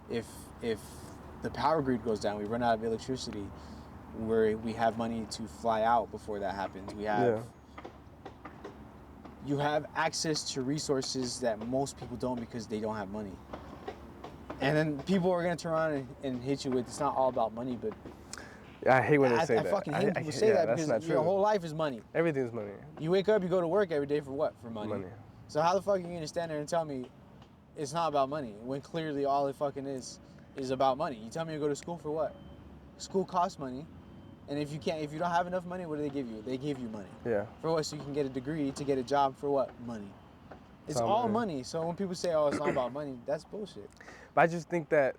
Speaker 2: if the power grid goes down, we run out of electricity, we have money to fly out before that happens. We have you have access to resources that most people don't, because they don't have money. And then people are gonna turn around and hit you with, it's not all about money, but
Speaker 1: I hate when they say
Speaker 2: I
Speaker 1: that.
Speaker 2: fucking hate when people say that,
Speaker 1: that's
Speaker 2: because
Speaker 1: not true.
Speaker 2: your whole life is money.
Speaker 1: Everything's money.
Speaker 2: You wake up, you go to work every day for what? For money.
Speaker 1: Money.
Speaker 2: So how the fuck are you gonna stand there and tell me it's not about money, when clearly all it fucking is about money? You tell me to go to school for what? School costs money. And if you don't have enough money, what do they give you? They give you money.
Speaker 1: Yeah.
Speaker 2: For what? So you can get a degree to get a job for what? Money. It's all money. So when people say, oh, it's not about money, that's bullshit.
Speaker 1: But I just think that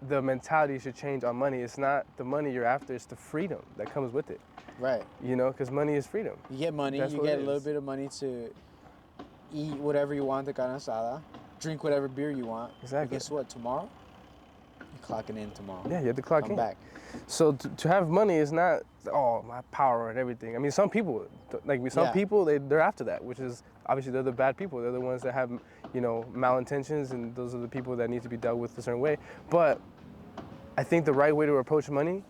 Speaker 1: the mentality should change on money. It's not the money you're after, it's the freedom that comes with it.
Speaker 2: Right.
Speaker 1: You know, because money is freedom.
Speaker 2: You get money,
Speaker 1: That's
Speaker 2: you
Speaker 1: what
Speaker 2: get
Speaker 1: it
Speaker 2: a little
Speaker 1: is.
Speaker 2: bit of money to eat whatever you want, the carne asada, drink whatever beer you want.
Speaker 1: Exactly.
Speaker 2: But guess what? Tomorrow, you're clocking in tomorrow.
Speaker 1: Yeah, you have to clock
Speaker 2: Come
Speaker 1: in.
Speaker 2: back.
Speaker 1: So to have money is not, oh, my power and everything. I mean, some people, people, they're after that, which is, obviously, they're the bad people. They're the ones that have, you know, malintentions, and those are the people that need to be dealt with a certain way. But I think the right way to approach money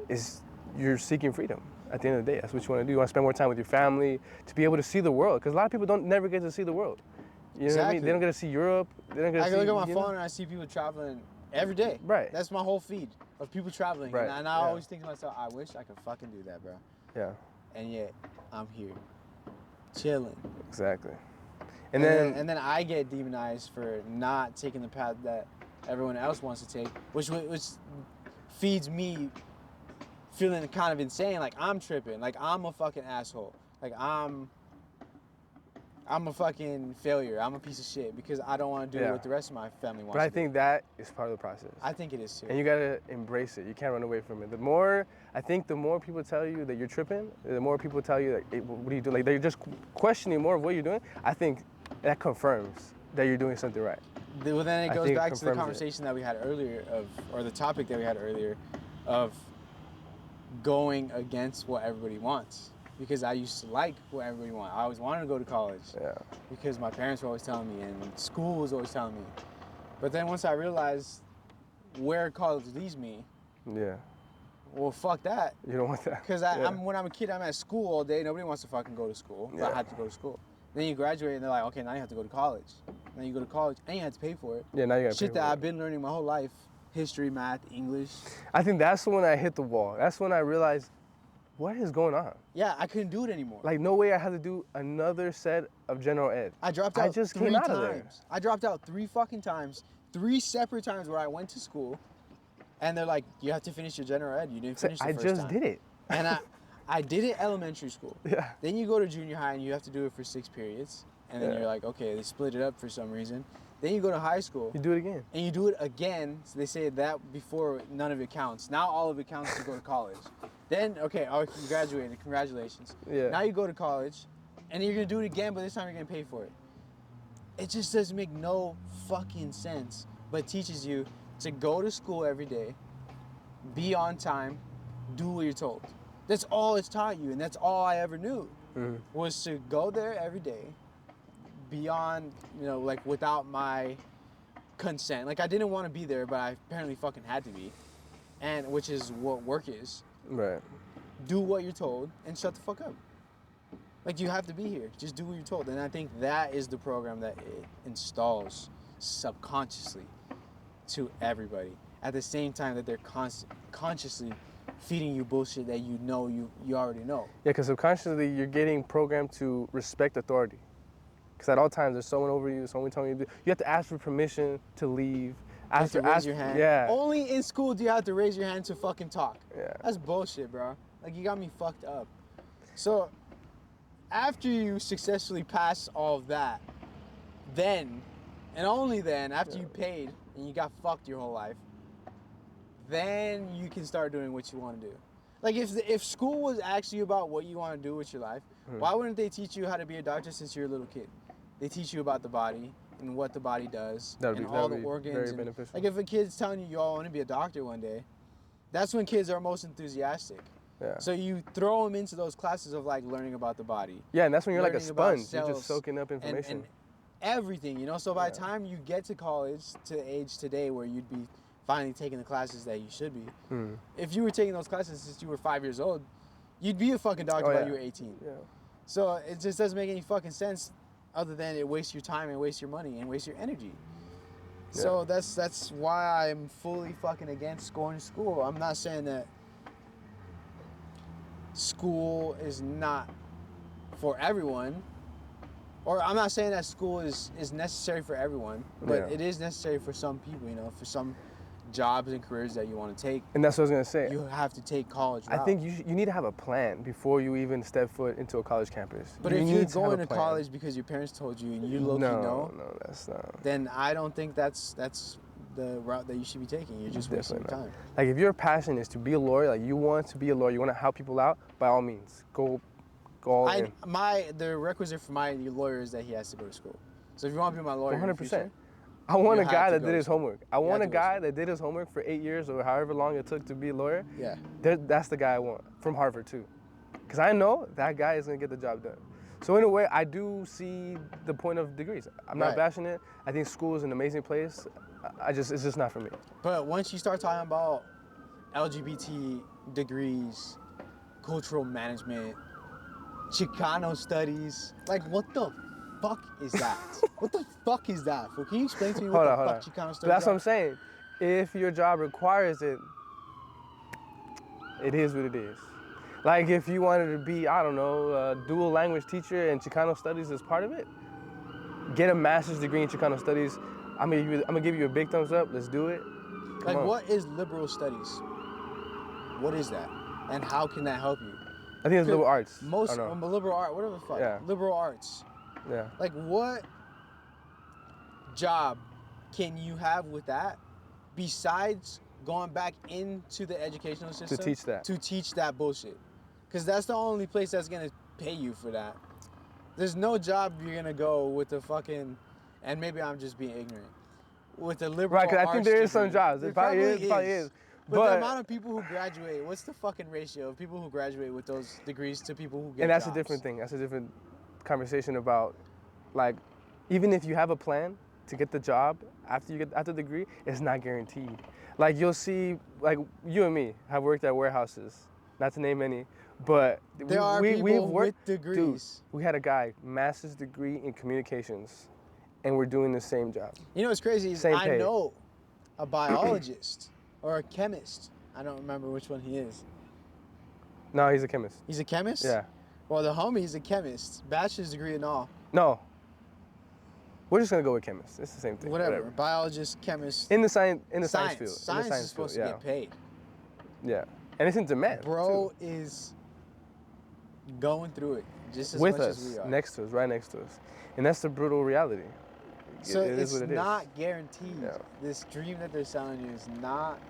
Speaker 1: is you're seeking freedom. At the end of the day, that's what you want to do. You want to spend more time with your family, to be able to see the world, because a lot of people never get to see the world. You know what I mean? They don't get to see Europe. They don't get to
Speaker 2: I
Speaker 1: see.
Speaker 2: can look at my phone and I see people traveling every day.
Speaker 1: Right.
Speaker 2: That's my whole feed of people traveling.
Speaker 1: Right.
Speaker 2: And I always think to myself, I wish I could fucking do that, bro.
Speaker 1: Yeah.
Speaker 2: And yet, I'm here, chilling.
Speaker 1: Exactly.
Speaker 2: And then I get demonized for not taking the path that everyone else wants to take, which feeds me feeling kind of insane, like I'm tripping, like I'm a fucking asshole, like I'm a fucking failure, I'm a piece of shit, because I don't want to do what the rest of my family wants
Speaker 1: But I
Speaker 2: to
Speaker 1: think that is part of the process.
Speaker 2: I think it is too.
Speaker 1: And you gotta embrace it. You can't run away from it. The more people tell you that you're tripping, the more people tell you, like, hey, what are you doing? Like, they're just questioning more of what you're doing. I think that confirms that you're doing something right.
Speaker 2: Well, then it goes back to the
Speaker 1: confirms
Speaker 2: conversation that we had earlier or the topic that we had earlier of going against what everybody wants. Because I used to like what everybody wanted. I always wanted to go to college.
Speaker 1: Yeah.
Speaker 2: Because my parents were always telling me, and school was always telling me. But then once I realized where college leads me,
Speaker 1: Yeah.
Speaker 2: Well, fuck that.
Speaker 1: You don't want that.
Speaker 2: Because
Speaker 1: Yeah.
Speaker 2: when I'm a kid, I'm at school all day. Nobody wants to fucking go to school. But I
Speaker 1: Yeah.
Speaker 2: have to go to school. Then you graduate and they're like, okay, now you have to go to college. Then you go to college and you have to pay for it.
Speaker 1: Yeah, now you got
Speaker 2: Shit that I've been learning my whole life. History, math, English.
Speaker 1: I think that's when I hit the wall. That's when I realized, what is going on?
Speaker 2: Yeah, I couldn't do it anymore.
Speaker 1: Like, no way I had to do another set of general ed.
Speaker 2: I dropped out
Speaker 1: I just
Speaker 2: 3
Speaker 1: came out of there.
Speaker 2: times. I dropped out 3 fucking times. 3 separate times where I went to school. And they're like, you have to finish your general ed. You didn't finish the
Speaker 1: I
Speaker 2: first
Speaker 1: just
Speaker 2: time.
Speaker 1: did it.
Speaker 2: And I did it elementary school.
Speaker 1: Yeah.
Speaker 2: Then you go to junior high and you have to do it for 6 periods. And then
Speaker 1: Yeah.
Speaker 2: you're like, okay, they split it up for some reason. Then you go to high school
Speaker 1: You do it again.
Speaker 2: and you do it again. So they say that before none of it counts. Now all of it counts to go to college. Then, okay, oh, you graduated. Congratulations.
Speaker 1: Yeah.
Speaker 2: Now you go to college and you're going to do it again, but this time you're going to pay for it. It just doesn't make no fucking sense, but it teaches you to go to school every day, be on time, do what you're told. That's all it's taught you, and that's all I ever knew was to go there every day, beyond, like without my consent. Like I didn't want to be there, but I apparently fucking had to be, and which is what work is.
Speaker 1: Right.
Speaker 2: Do what you're told and shut the fuck up. Like you have to be here. Just do what you're told, and I think that is the program that it installs subconsciously to everybody. At the same time that they're consciously feeding you bullshit that you already know.
Speaker 1: Yeah, because subconsciously you're getting programmed to respect authority. Because at all times there's someone over you, someone telling you to do. You have to ask for permission to leave.
Speaker 2: You have to raise your hand.
Speaker 1: Yeah.
Speaker 2: Only in school do you have to raise your hand to fucking talk.
Speaker 1: Yeah.
Speaker 2: That's bullshit, bro. Like you got me fucked up. So after you successfully pass all of that, then and only then, after you paid and you got fucked your whole life, then you can start doing what you want to do. Like if school was actually about what you want to do with your life, why wouldn't they teach you how to be a doctor since you're a little kid? They teach you about the body and what the body does
Speaker 1: That'd
Speaker 2: and
Speaker 1: be-
Speaker 2: all
Speaker 1: that'd
Speaker 2: the
Speaker 1: be
Speaker 2: organs.
Speaker 1: very
Speaker 2: and-
Speaker 1: beneficial.
Speaker 2: Like if a kid's telling you, "Yo, I want to be a doctor one day," that's when kids are most enthusiastic.
Speaker 1: Yeah.
Speaker 2: So you throw them into those classes of like learning about the body.
Speaker 1: Yeah, and that's when you're like a
Speaker 2: learning about
Speaker 1: sponge. You're
Speaker 2: cells
Speaker 1: just soaking up
Speaker 2: and
Speaker 1: information.
Speaker 2: everything, So by the time you get to college, to the age today where you'd be finally taking the classes that you should be, if you were taking those classes since you were 5 years old, you'd be a fucking doctor
Speaker 1: Oh,
Speaker 2: by
Speaker 1: yeah.
Speaker 2: you were 18.
Speaker 1: Yeah.
Speaker 2: So it just doesn't make any fucking sense other than it wastes your time and wastes your money and wastes your energy. So that's why I'm fully fucking against going to school. I'm not saying that school is not for everyone, or I'm not saying that school is necessary for everyone, but
Speaker 1: Yeah.
Speaker 2: it is necessary for some people, for some jobs and careers that you want to take.
Speaker 1: And that's what I was gonna say.
Speaker 2: You have to take college
Speaker 1: I
Speaker 2: route.
Speaker 1: think you need to have a plan before you even step foot into a college campus.
Speaker 2: But
Speaker 1: you
Speaker 2: if
Speaker 1: need
Speaker 2: you're
Speaker 1: to have
Speaker 2: going
Speaker 1: a
Speaker 2: to
Speaker 1: plan.
Speaker 2: college because your parents told you and you low-key
Speaker 1: no,
Speaker 2: know,
Speaker 1: no, that's not.
Speaker 2: then I don't think that's the route that you should be taking. You're just wasting your
Speaker 1: Definitely
Speaker 2: time.
Speaker 1: not. Like if your passion is to be a lawyer, like you want to be a lawyer, you want to help people out, by all means, go all in.
Speaker 2: The requisite for my lawyer is that he has to go to school. So if you want to be my lawyer, in the
Speaker 1: 100%.
Speaker 2: future,
Speaker 1: I want
Speaker 2: You
Speaker 1: a
Speaker 2: have
Speaker 1: guy
Speaker 2: to
Speaker 1: that
Speaker 2: go
Speaker 1: did
Speaker 2: to
Speaker 1: his
Speaker 2: school.
Speaker 1: homework. I
Speaker 2: You
Speaker 1: want a
Speaker 2: have to go to
Speaker 1: guy
Speaker 2: school.
Speaker 1: that did his homework for 8 years or however long it took to be a lawyer.
Speaker 2: yeah.
Speaker 1: That's the guy I want from Harvard too, because I know that guy is gonna get the job done. So in a way, I do see the point of degrees. I'm not
Speaker 2: Right.
Speaker 1: bashing it. I think school is an amazing place. It's just not for me.
Speaker 2: But once you start talking about LGBT degrees, cultural management, Chicano studies, like what the fuck is that? What the fuck is that? Fool? Can you explain to me what the fuck Chicano studies
Speaker 1: That's
Speaker 2: are?
Speaker 1: what I'm saying. If your job requires it, it is what it is. Like if you wanted to be, I don't know, a dual language teacher and Chicano studies is part of it, get a master's degree in Chicano studies. I'm gonna give you a big thumbs up. Let's do it. Come
Speaker 2: Like
Speaker 1: on.
Speaker 2: what is liberal studies? What is that? And how can that help you?
Speaker 1: I think it's liberal arts.
Speaker 2: Most
Speaker 1: I don't know.
Speaker 2: liberal art, whatever the fuck.
Speaker 1: Yeah.
Speaker 2: Liberal arts.
Speaker 1: Yeah.
Speaker 2: Like what job can you have with that besides going back into the educational system
Speaker 1: teach that.
Speaker 2: To teach that bullshit. Because that's the only place that's gonna pay you for that. There's no job you're gonna go with the fucking, and maybe I'm just being ignorant, with the liberal
Speaker 1: Right, 'cause I think
Speaker 2: arts
Speaker 1: there is some
Speaker 2: degree.
Speaker 1: jobs. It probably is.
Speaker 2: But
Speaker 1: But-
Speaker 2: the amount of people who graduate, what's the fucking ratio of people who graduate with those degrees to people who get
Speaker 1: And that's
Speaker 2: jobs?
Speaker 1: a different thing. That's a different conversation about, like, even if you have a plan to get the job after you get the degree, it's not guaranteed. Like you'll see, like you and me have worked at warehouses, not to name any, but
Speaker 2: There are people
Speaker 1: we've
Speaker 2: with
Speaker 1: worked.
Speaker 2: degrees.
Speaker 1: Dude, we had a guy, master's degree in communications, and we're doing the same job.
Speaker 2: You know what's crazy is
Speaker 1: Same
Speaker 2: I
Speaker 1: pay.
Speaker 2: know a biologist or a chemist. I don't remember which one he is.
Speaker 1: No, he's a chemist.
Speaker 2: He's a chemist?
Speaker 1: Yeah.
Speaker 2: Well, the homie's a chemist, bachelor's degree and all.
Speaker 1: No. We're just gonna go with chemist. It's the same thing.
Speaker 2: Whatever. Biologist, chemist.
Speaker 1: In the science science field.
Speaker 2: Science
Speaker 1: in the
Speaker 2: is supposed to
Speaker 1: field,
Speaker 2: get paid.
Speaker 1: yeah. And it's in demand.
Speaker 2: Bro
Speaker 1: too.
Speaker 2: is going through it just as
Speaker 1: With
Speaker 2: much
Speaker 1: us,
Speaker 2: as we are.
Speaker 1: next to us, right next to us. And that's the brutal reality.
Speaker 2: So
Speaker 1: it
Speaker 2: it's
Speaker 1: is what it is.
Speaker 2: not guaranteed.
Speaker 1: Yeah.
Speaker 2: This dream that they're selling you is not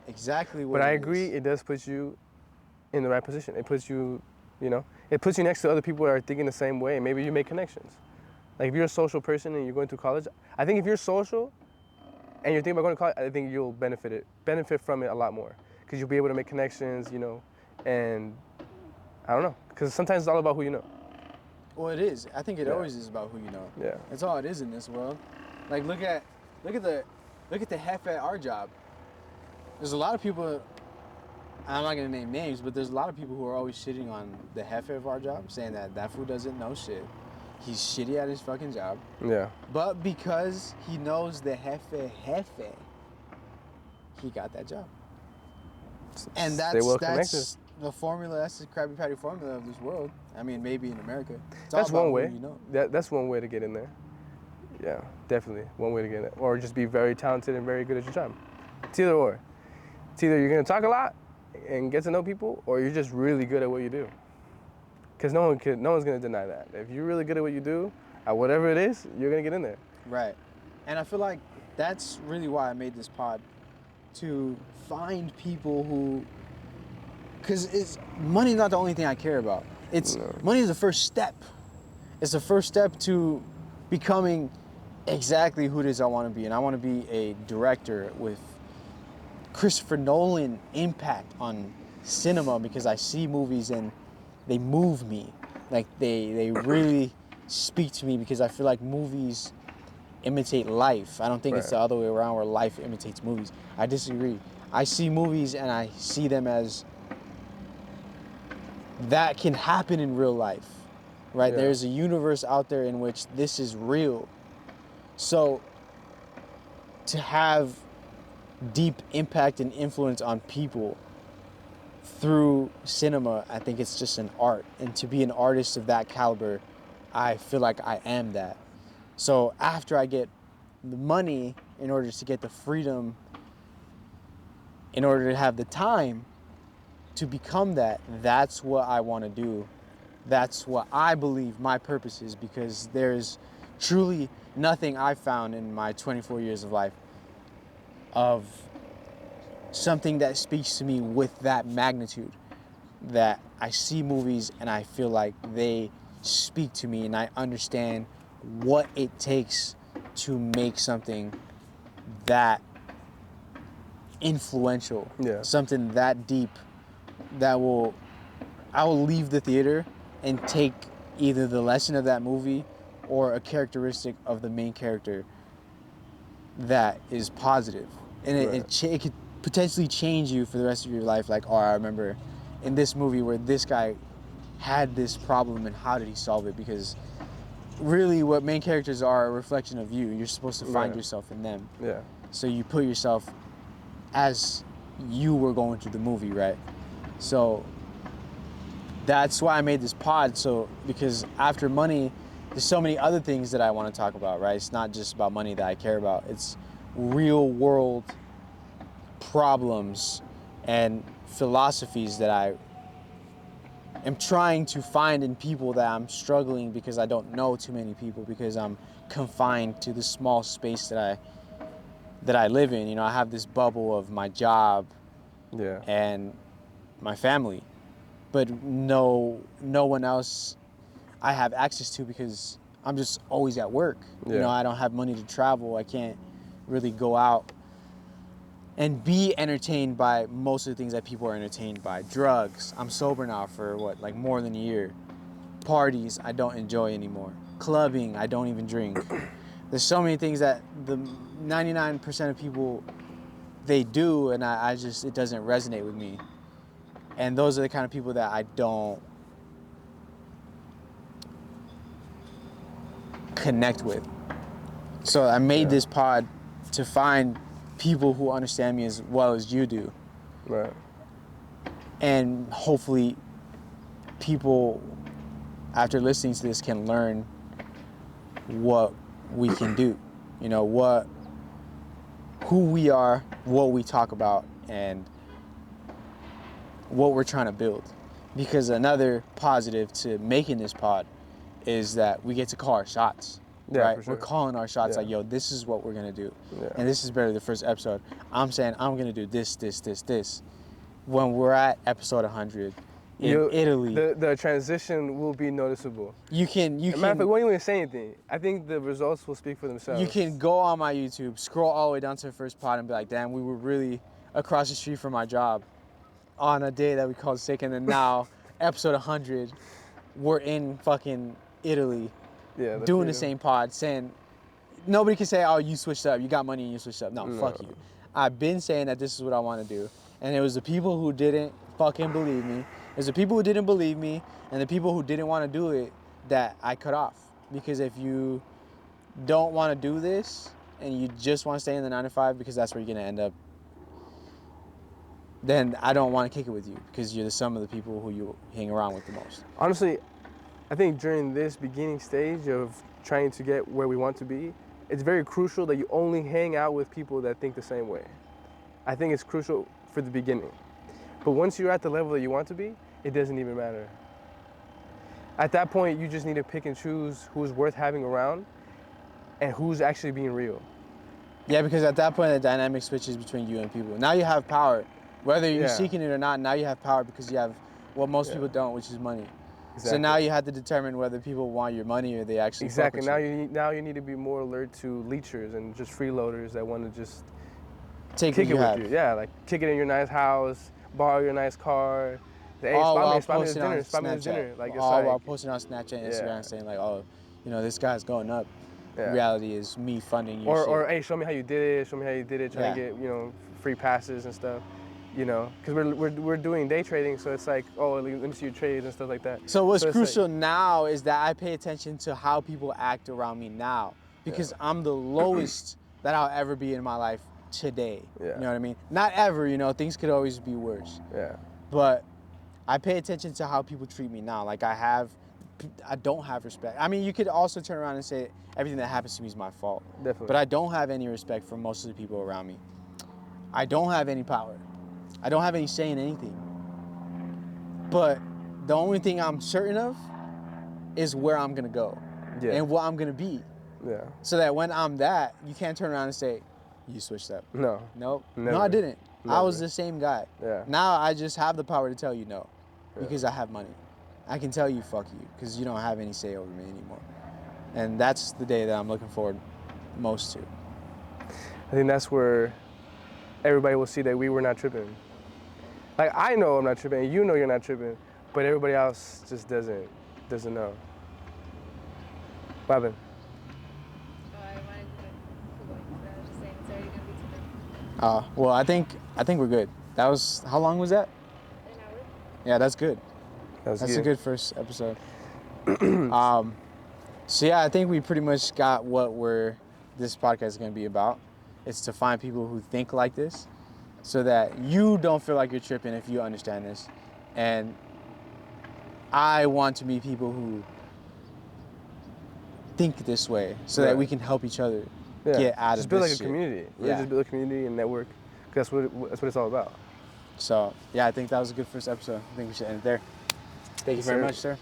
Speaker 2: exactly what
Speaker 1: But I
Speaker 2: it
Speaker 1: agree,
Speaker 2: is.
Speaker 1: it does put you in the right position. It puts you, it puts you next to other people that are thinking the same way, and maybe you make connections. Like if you're a social person and you're going through college, I think if you're social and you're thinking about going to college, I think you'll benefit from it a lot more, because you'll be able to make connections, and I don't know, because sometimes it's all about who you know.
Speaker 2: Well, it is. I think it
Speaker 1: Yeah.
Speaker 2: always is about who you know.
Speaker 1: Yeah.
Speaker 2: That's all it is in this world. Like look at the hef at our job. There's a lot of people. I'm not gonna name names, but there's a lot of people who are always shitting on the hef of our job, saying that fool doesn't know shit. He's shitty at his fucking job.
Speaker 1: Yeah.
Speaker 2: But because he knows the jefe, he got that job. And
Speaker 1: Stay well
Speaker 2: that's
Speaker 1: connected.
Speaker 2: the formula. That's the Krabby Patty formula of this world. I mean, maybe in America. It's
Speaker 1: That's
Speaker 2: all about
Speaker 1: one
Speaker 2: who
Speaker 1: way.
Speaker 2: You know.
Speaker 1: That's one way to get in there. Yeah, definitely one way to get in there. Or just be very talented and very good at your job. It's either or. It's either you're gonna talk a lot and get to know people, or you're just really good at what you do. Because no one's gonna deny that. If you're really good at what you do, at whatever it is, you're gonna get in there.
Speaker 2: Right. And I feel like that's really why I made this pod, to find people who, because money's not the only thing I care about. Money is the first step. It's the first step to becoming exactly who it is I want to be. And I want to be a director with Christopher Nolan impact on cinema, because I see movies and they move me. Like they really speak to me, because I feel like movies imitate life. I don't think it's the other way around, where life imitates movies. I disagree. I see movies and I see them as that can happen in real life, right?
Speaker 1: Yeah.
Speaker 2: There's a universe out there in which this is real. So to have deep impact and influence on people through cinema, I think it's just an art. And to be an artist of that caliber, I feel like I am that. So after I get the money, in order to get the freedom, in order to have the time to become that, that's what I want to do. That's what I believe my purpose is, because there's truly nothing I've found in my 24 years of life of something that speaks to me with that magnitude, that I see movies and I feel like they speak to me and I understand what it takes to make something that influential, something that deep, that I will leave the theater and take either the lesson of that movie or a characteristic of the main character that is positive. And it could potentially change you for the rest of your life. Like, oh, I remember in this movie where this guy had this problem and how did he solve it? Because really what main characters are a reflection of you. You're supposed to find yourself in them.
Speaker 1: Yeah.
Speaker 2: So you put yourself as you were going through the movie, right? So that's why I made this pod. So because after money, there's so many other things that I want to talk about, right? It's not just about money that I care about. It's real world problems and philosophies that I am trying to find in people, that I'm struggling because I don't know too many people, because I'm confined to the small space that I live in. You know, I have this bubble of my job and my family, but no one else I have access to, because I'm just always at work. You know, I don't have money to travel. I can't really go out and be entertained by most of the things that people are entertained by. Drugs. I'm sober now for more than a year. Parties, I don't enjoy anymore. Clubbing, I don't even drink. There's so many things that the 99% of people they do, and I just, it doesn't resonate with me. And those are the kind of people that I don't connect with. So I made this pod to find people who understand me as well as you do.
Speaker 1: Right.
Speaker 2: And hopefully people, after listening to this, can learn what we can do. You know, who we are, what we talk about, and what we're trying to build. Because another positive to making this pod is that we get to call our shots.
Speaker 1: Yeah,
Speaker 2: right?
Speaker 1: for sure.
Speaker 2: We're calling our shots,
Speaker 1: Yeah.
Speaker 2: like, yo, this is what we're gonna do.
Speaker 1: Yeah.
Speaker 2: And this is better than the first episode. I'm saying I'm gonna do this. When we're at episode 100 in Italy,
Speaker 1: the transition will be noticeable.
Speaker 2: you can
Speaker 1: Matter of fact, we won't even say anything. I think the results will speak for themselves.
Speaker 2: you can go on my YouTube, scroll all the way down to the first pod, and be like, damn, we were really across the street from our job on a day that we called sick, and then now episode 100, we're in fucking Italy.
Speaker 1: Yeah,
Speaker 2: Doing the same pod, saying nobody can say, oh, you switched up, you got money and you switched up. No, fuck you. I've been saying that this is what I want to do, and it was the people who didn't fucking believe me. It was the people who didn't believe me, and the people who didn't want to do it that I cut off. Because if you don't want to do this and you just want to stay in the 9 to 5 because that's where you're gonna end up, then I don't want to kick it with you because you're the sum of the people who you hang around with the most.
Speaker 1: Honestly, I think during this beginning stage of trying to get where we want to be, it's very crucial that you only hang out with people that think the same way. I think it's crucial for the beginning. But once you're at the level that you want to be, it doesn't even matter. At that point, you just need to pick and choose who's worth having around and who's actually being real.
Speaker 2: Yeah, because at that point, the dynamic switches between you and people. Now you have power. Whether you're seeking it or not, now you have power because you have what most people don't, which is money.
Speaker 1: Exactly.
Speaker 2: So now you have to determine whether people want your money or they actually fuck
Speaker 1: Exactly.
Speaker 2: with
Speaker 1: Now you need to be more alert to leechers and just freeloaders that want to just
Speaker 2: take
Speaker 1: kick
Speaker 2: what
Speaker 1: it
Speaker 2: you
Speaker 1: with
Speaker 2: have.
Speaker 1: you. Yeah, like kick it in your nice house, borrow your nice car. Hey,
Speaker 2: All while
Speaker 1: spot me this
Speaker 2: posting on
Speaker 1: dinner, spot me this
Speaker 2: Snapchat.
Speaker 1: dinner. Like, it's
Speaker 2: All
Speaker 1: like,
Speaker 2: while posting on Snapchat and Instagram
Speaker 1: Yeah.
Speaker 2: saying like, oh, you know, this guy's going up.
Speaker 1: Yeah.
Speaker 2: Reality is me funding your
Speaker 1: or
Speaker 2: shit.
Speaker 1: hey, show me how you did it. Show me how you did it. Trying to get, you know, free passes and stuff. You know, because we're doing day trading, so it's like, oh, let me see your trades and stuff like that.
Speaker 2: So what's
Speaker 1: it's
Speaker 2: crucial now is that I pay attention to how people act around me now because I'm the lowest that I'll ever be in my life today.
Speaker 1: Yeah.
Speaker 2: You know what I mean? Not ever, you know, things could always be worse.
Speaker 1: Yeah.
Speaker 2: But I pay attention to how people treat me now. Like I don't have respect. I mean, you could also turn around and say everything that happens to me is my fault.
Speaker 1: Definitely.
Speaker 2: But I don't have any respect for most of the people around me. I don't have any power. I don't have any say in anything. But the only thing I'm certain of is where I'm gonna go and what I'm gonna be.
Speaker 1: Yeah.
Speaker 2: So that when I'm that, you can't turn around and say, you switched up.
Speaker 1: No.
Speaker 2: Nope.
Speaker 1: Never.
Speaker 2: No, I didn't. I was
Speaker 1: Never.
Speaker 2: the same guy.
Speaker 1: Yeah.
Speaker 2: Now I just have the power to tell you no because I have money. I can tell you fuck you because you don't have any say over me anymore. And that's the day that I'm looking forward most to.
Speaker 1: I think that's where everybody will see that we were not tripping. Like, I know I'm not tripping, and you know you're not tripping, but everybody else just doesn't know. What happened?
Speaker 5: Oh, I wanted to keep going, but I was just saying it's already gonna be too long.
Speaker 2: Well, I think we're good. That was, how long was that?
Speaker 5: An hour?
Speaker 2: Yeah, that's good.
Speaker 1: That's
Speaker 2: a good first episode. So yeah, I think we pretty much got what this podcast is gonna be about. It's to find people who think like this so that you don't feel like you're tripping if you understand this. And I want to meet people who think this way so that we can help each other get out
Speaker 1: just
Speaker 2: of
Speaker 1: build
Speaker 2: this
Speaker 1: like a
Speaker 2: shit.
Speaker 1: community. Really
Speaker 2: Yeah.
Speaker 1: just build a community and network. 'Cause that's what it's all about.
Speaker 2: So yeah, I think that was a good first episode. I think we should end it there. Thank you
Speaker 1: Yes,
Speaker 2: very
Speaker 1: sir.
Speaker 2: much, sir.